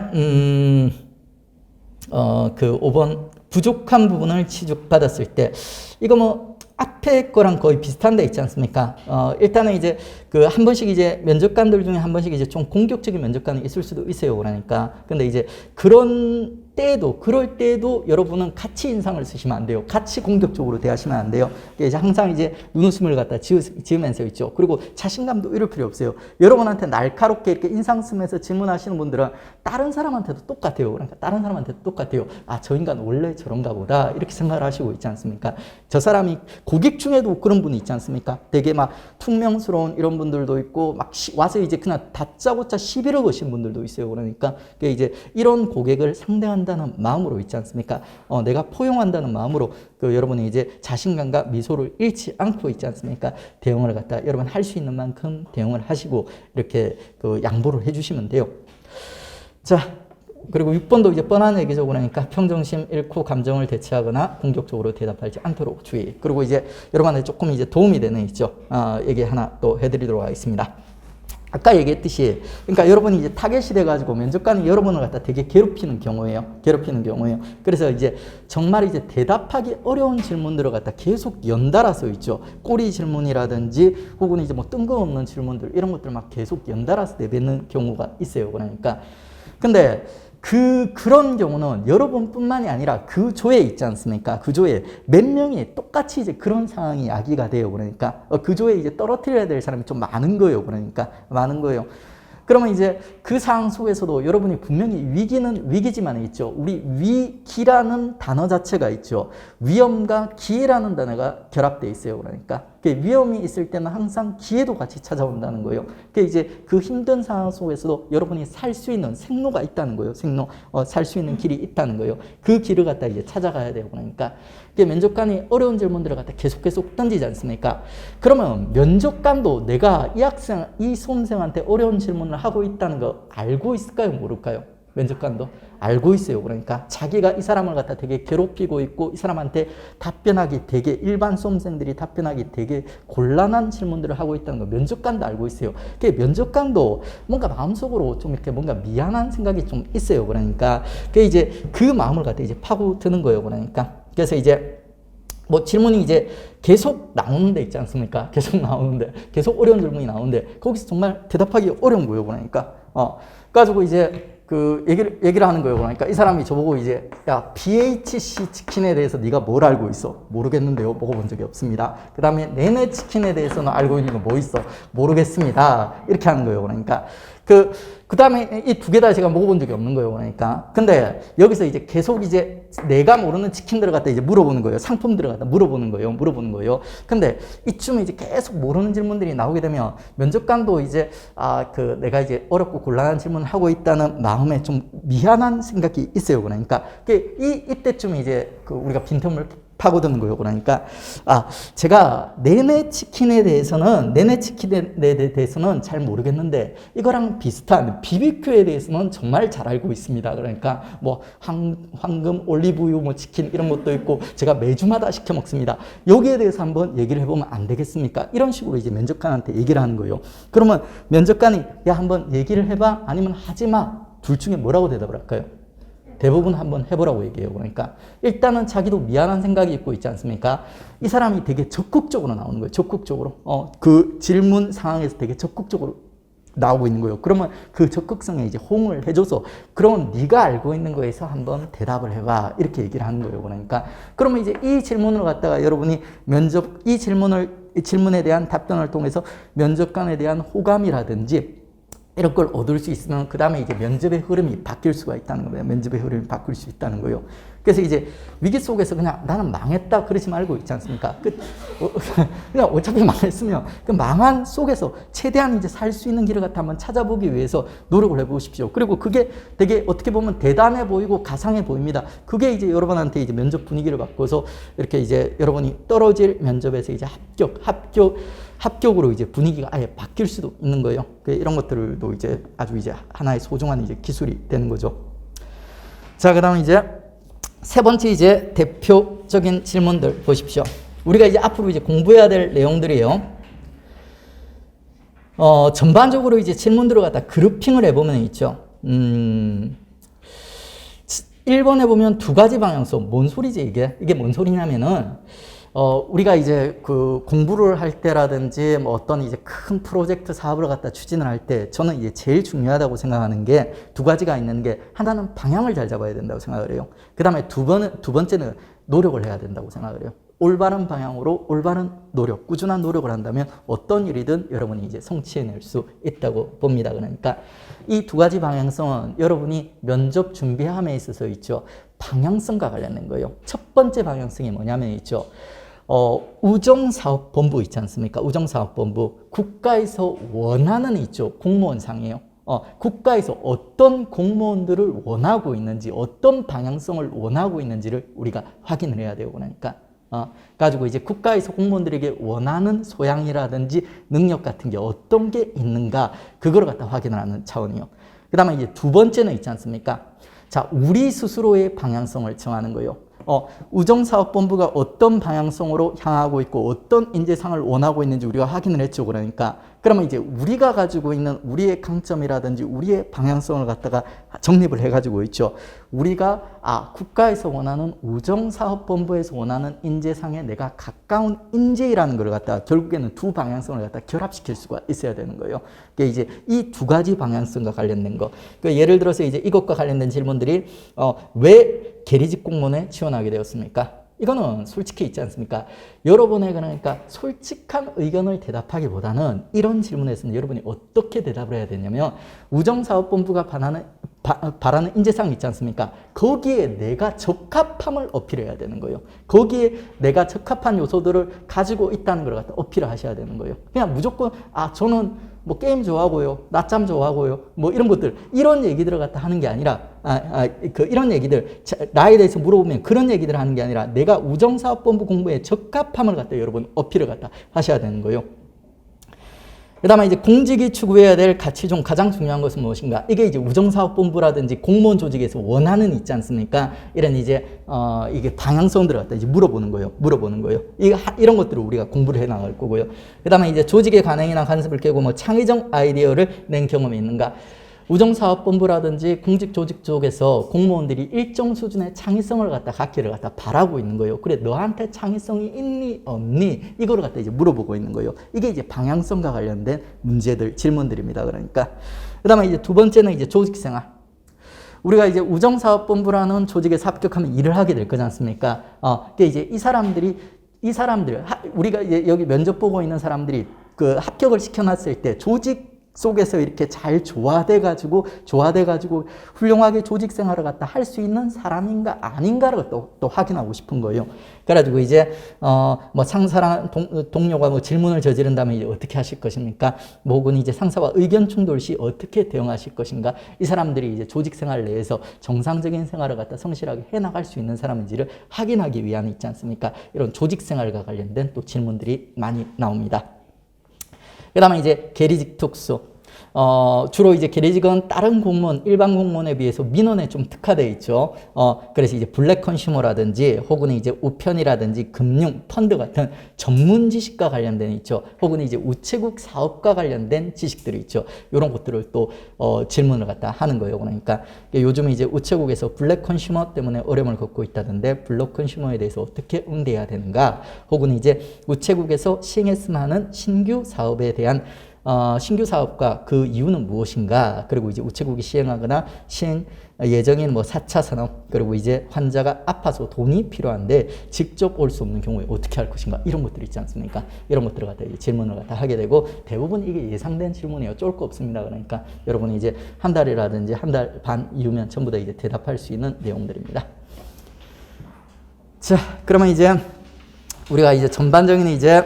5번, 부족한 부분을 취득받았을 때, 이거 뭐, 앞에 거랑 거의 비슷한 데 있지 않습니까? 일단은 이제, 한 번씩 이제 면접관들 중에 한 번씩 이제 좀 공격적인 면접관이 있을 수도 있어요. 그러니까. 근데 이제, 그럴 때도 여러분은 같이 인상을 쓰시면 안 돼요. 같이 공격적으로 대하시면 안 돼요. 이제 항상 이제 눈웃음을 갖다 지으면서 있죠. 그리고 자신감도 이럴 필요 없어요. 여러분한테 날카롭게 이렇게 인상 쓰면서 질문하시는 분들은 다른 사람한테도 똑같아요. 그러니까 다른 사람한테도 똑같아요. 저 인간 원래 저런가 보다. 이렇게 생각을 하시고 있지 않습니까? 저 사람이 고객 중에도 그런 분이 있지 않습니까? 되게 막 퉁명스러운 이런 분들도 있고 막 와서 이제 그냥 다짜고짜 시비를 거시는 분들도 있어요. 그러니까 이제 이런 고객을 상대한다는 마음으로 있지 않습니까? 내가 포용한다는 마음으로 여러분이 이제 자신감과 미소를 잃지 않고 있지 않습니까? 대응을 갖다 여러분 할 수 있는 만큼 대응을 하시고 이렇게 양보를 해주시면 돼요. 자, 그리고 6번도 이제 뻔한 얘기죠. 그러니까 평정심 잃고 감정을 대체하거나 공격적으로 대답하지 않도록 주의. 그리고 이제 여러분한테 조금 이제 도움이 되는 얘기 하나 또 해드리도록 하겠습니다. 아까 얘기했듯이, 그러니까 여러분이 이제 타겟이 돼가지고 면접관이 여러분을 갖다 되게 괴롭히는 경우예요. 그래서 이제 정말 이제 대답하기 어려운 질문들을 갖다 계속 연달아서 있죠. 꼬리 질문이라든지 혹은 이제 뭐 뜬금없는 질문들 이런 것들 막 계속 연달아서 내뱉는 경우가 있어요. 그러니까. 근데 그런 경우는 여러분뿐만이 아니라 그 조에 있지 않습니까? 그 조에 몇 명이 똑같이 이제 그런 상황이 야기가 돼요. 그러니까 그 조에 이제 떨어뜨려야 될 사람이 좀 많은 거예요. 그러니까 많은 거예요. 그러면 이제 그 상황 속에서도 여러분이 분명히 위기지만 있죠. 우리 위기라는 단어 자체가 있죠. 위험과 기회라는 단어가 결합되어 있어요. 그러니까 위험이 있을 때는 항상 기회도 같이 찾아온다는 거예요. 이제 그 힘든 상황 속에서도 여러분이 살 수 있는 생로가 있다는 거예요. 살 수 있는 길이 있다는 거예요. 그 길을 갖다 이제 찾아가야 돼요. 그러니까 면접관이 어려운 질문들을 갖다 계속 던지지 않습니까? 그러면 면접관도 내가 이 수험생한테 어려운 질문을 하고 있다는 거 알고 있을까요? 모를까요? 면접관도 알고 있어요. 그러니까 자기가 이 사람을 갖다 되게 괴롭히고 있고 이 사람한테 답변하기 되게 일반 수험생들이 답변하기 되게 곤란한 질문들을 하고 있다는 거 면접관도 알고 있어요. 면접관도 뭔가 마음속으로 좀 이렇게 뭔가 미안한 생각이 좀 있어요. 그러니까 이제 그 마음을 갖다 이제 파고드는 거예요. 그러니까 그래서 이제 뭐 질문이 이제 계속 나오는데 있지 않습니까? 계속 어려운 질문이 나오는데 거기서 정말 대답하기 어려운 거예요. 그러니까 가지고 이제 얘기를 하는 거예요. 그러니까 이 사람이 저보고 이제 야, BHC 치킨에 대해서 네가 뭘 알고 있어? 모르겠는데요. 먹어본 적이 없습니다. 그 다음에 네네 치킨에 대해서는 알고 있는 거 뭐 있어? 모르겠습니다. 이렇게 하는 거예요. 그러니까 그 다음에 이 두 개 다 제가 먹어본 적이 없는 거예요. 그러니까. 근데 여기서 이제 계속 이제 내가 모르는 치킨들을 갖다 이제 물어보는 거예요. 상품들을 갖다 물어보는 거예요. 근데 이쯤에 이제 계속 모르는 질문들이 나오게 되면 면접관도 이제 내가 이제 어렵고 곤란한 질문을 하고 있다는 마음에 좀 미안한 생각이 있어요. 그러니까 이때쯤 이제 우리가 빈틈을 파고드는 거예요. 그러니까 제가 내내 치킨에 대해서는 잘 모르겠는데 이거랑 비슷한 BBQ에 대해서는 정말 잘 알고 있습니다. 그러니까 뭐 황금 올리브유 뭐 치킨 이런 것도 있고 제가 매주마다 시켜 먹습니다. 여기에 대해서 한번 얘기를 해보면 안 되겠습니까? 이런 식으로 이제 면접관한테 얘기를 하는 거예요. 그러면 면접관이 야 한번 얘기를 해봐 아니면 하지 마 둘 중에 뭐라고 대답을 할까요? 대부분 한번 해보라고 얘기해요. 그러니까 일단은 자기도 미안한 생각이 있고 있지 않습니까? 이 사람이 되게 적극적으로 나오는 거예요. 적극적으로. 그 질문 상황에서 되게 적극적으로 나오고 있는 거예요. 그러면 그 적극성에 이제 호응을 해줘서 그럼 네가 알고 있는 거에서 한번 대답을 해봐. 이렇게 얘기를 하는 거예요. 그러니까 그러면 이제 이 질문을 갖다가 여러분이 이 질문에 대한 답변을 통해서 면접관에 대한 호감이라든지 이런 걸 얻을 수 있으면 그 다음에 이제 면접의 흐름이 바뀔 수가 있다는 거예요. 면접의 흐름이 바뀔 수 있다는 거예요. 그래서 이제 위기 속에서 그냥 나는 망했다 그러지 말고 있지 않습니까? 그냥 어차피 망했으면 그 망한 속에서 최대한 이제 살 수 있는 길을 갖다 한번 찾아보기 위해서 노력을 해보십시오. 그리고 그게 되게 어떻게 보면 대단해 보이고 가상해 보입니다. 그게 이제 여러분한테 이제 면접 분위기를 바꿔서 이렇게 이제 여러분이 떨어질 면접에서 이제 합격으로 이제 분위기가 아예 바뀔 수도 있는 거예요. 이런 것들도 이제 아주 이제 하나의 소중한 이제 기술이 되는 거죠. 자, 그 다음 이제 세 번째 이제 대표적인 질문들 보십시오. 우리가 이제 앞으로 이제 공부해야 될 내용들이에요. 전반적으로 이제 질문들을 갖다 그룹핑을 해보면 있죠. 1번에 보면 두 가지 방향성. 뭔 소리지 이게? 이게 뭔 소리냐면은 우리가 이제 그 공부를 할 때라든지 뭐 어떤 이제 큰 프로젝트 사업을 갖다 추진을 할 때 저는 이제 제일 중요하다고 생각하는 게 두 가지가 있는 게 하나는 방향을 잘 잡아야 된다고 생각을 해요. 그 다음에 두 번째는 노력을 해야 된다고 생각을 해요. 올바른 방향으로 올바른 노력, 꾸준한 노력을 한다면 어떤 일이든 여러분이 이제 성취해낼 수 있다고 봅니다. 그러니까 이 두 가지 방향성은 여러분이 면접 준비함에 있어서 있죠. 방향성과 관련된 거예요. 첫 번째 방향성이 뭐냐면 있죠. 우정사업본부 있지 않습니까? 우정사업본부. 국가에서 원하는 있죠. 공무원상이에요. 국가에서 어떤 공무원들을 원하고 있는지, 어떤 방향성을 원하고 있는지를 우리가 확인을 해야 되고 그러니까. 가지고 이제 국가에서 공무원들에게 원하는 소양이라든지 능력 같은 게 어떤 게 있는가, 그걸 갖다 확인을 하는 차원이요. 그 다음에 이제 두 번째는 있지 않습니까? 자, 우리 스스로의 방향성을 정하는 거예요. 우정사업본부가 어떤 방향성으로 향하고 있고 어떤 인재상을 원하고 있는지 우리가 확인을 했죠. 그러니까 그러면 이제 우리가 가지고 있는 우리의 강점이라든지 우리의 방향성을 갖다가 정립을 해가지고 있죠. 우리가 국가에서 원하는 우정사업본부에서 원하는 인재상에 내가 가까운 인재라는 걸 갖다가 결국에는 두 방향성을 갖다 결합시킬 수가 있어야 되는 거예요. 그게 이제 이 두 가지 방향성과 관련된 거. 예를 들어서 이제 이것과 관련된 질문들이 왜 계리직 공무원에 지원하게 되었습니까? 이거는 솔직히 있지 않습니까? 여러분의 그러니까 솔직한 의견을 대답하기보다는 이런 질문에서는 여러분이 어떻게 대답을 해야 되냐면 우정사업본부가 바라는 인재상 있지 않습니까? 거기에 내가 적합함을 어필해야 되는 거예요. 거기에 내가 적합한 요소들을 가지고 있다는 걸 갖다 어필을 하셔야 되는 거예요. 그냥 무조건 저는 뭐 게임 좋아하고요, 낮잠 좋아하고요, 뭐 이런 것들, 이런 얘기들을 갖다 하는 게 아니라 이런 얘기들, 나에 대해서 물어보면 그런 얘기들을 하는 게 아니라 내가 우정사업본부 공부에 적합함을 갖다 여러분 어필을 갖다 하셔야 되는 거예요. 그 다음에 이제 공직이 추구해야 될 가치 중 가장 중요한 것은 무엇인가? 이게 이제 우정사업본부라든지 공무원 조직에서 원하는 있지 않습니까? 이런 이제, 이게 방향성들을 갖다 이제 물어보는 거예요. 이런 것들을 우리가 공부를 해 나갈 거고요. 그 다음에 이제 조직의 관행이나 관습을 깨고 뭐 창의적 아이디어를 낸 경험이 있는가? 우정사업본부라든지 공직조직 쪽에서 공무원들이 일정 수준의 창의성을 갖다 갖기를 갖다 바라고 있는 거예요. 그래, 너한테 창의성이 있니 없니? 이거를 갖다 이제 물어보고 있는 거예요. 이게 이제 방향성과 관련된 문제들, 질문들입니다. 그러니까 그다음에 이제 두 번째는 이제 조직생활. 우리가 이제 우정사업본부라는 조직에서 합격하면 일을 하게 될 거지 않습니까? 그게 이제 이 사람들 우리가 이제 여기 면접 보고 있는 사람들이 그 합격을 시켜놨을 때 조직 속에서 이렇게 잘 조화돼 가지고 훌륭하게 조직 생활을 갖다 할 수 있는 사람인가 아닌가를 또 확인하고 싶은 거예요. 그래가지고 이제 뭐 상사랑 동료가 뭐 질문을 저지른다면 이제 어떻게 하실 것입니까? 뭐 혹은 이제 상사와 의견 충돌 시 어떻게 대응하실 것인가? 이 사람들이 이제 조직 생활 내에서 정상적인 생활을 갖다 성실하게 해나갈 수 있는 사람인지를 확인하기 위함이 있지 않습니까? 이런 조직 생활과 관련된 또 질문들이 많이 나옵니다. 그 다음에 이제 계리직 특수. 주로 이제 계리직은 다른 공무원, 일반 공무원에 비해서 민원에 좀 특화되어 있죠. 그래서 이제 블랙 컨슈머라든지 혹은 이제 우편이라든지 금융, 펀드 같은 전문 지식과 관련된 있죠. 혹은 이제 우체국 사업과 관련된 지식들이 있죠. 이런 것들을 또 질문을 갖다 하는 거예요. 그러니까 요즘 이제 우체국에서 블랙 컨슈머 때문에 어려움을 겪고 있다던데 블랙 컨슈머에 대해서 어떻게 응대해야 되는가? 혹은 이제 우체국에서 시행했으면 하는 신규 사업에 대한 신규 사업과 그 이유는 무엇인가? 그리고 이제 우체국이 시행하거나 시행 예정인 뭐 4차 산업, 그리고 이제 환자가 아파서 돈이 필요한데 직접 올 수 없는 경우에 어떻게 할 것인가? 이런 것들이 있지 않습니까? 이런 것들을 갖다 질문을 갖다 하게 되고 대부분 이게 예상된 질문이에요. 쫄 거 없습니다. 그러니까 여러분이 이제 한 달이라든지 한 달 반 이후면 전부 다 이제 대답할 수 있는 내용들입니다. 자, 그러면 이제 우리가 이제 전반적인 이제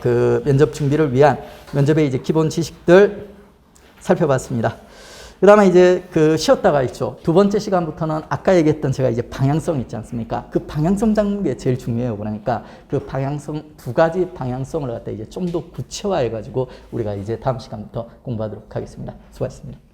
그 면접 준비를 위한 면접의 이제 기본 지식들 살펴봤습니다. 그 다음에 이제 그 쉬었다가 있죠. 두 번째 시간부터는 아까 얘기했던 제가 이제 방향성 있지 않습니까? 그 방향성 잡는 게 제일 중요해요. 그러니까 그 방향성, 두 가지 방향성을 갖다 이제 좀 더 구체화해가지고 우리가 이제 다음 시간부터 공부하도록 하겠습니다. 수고하셨습니다.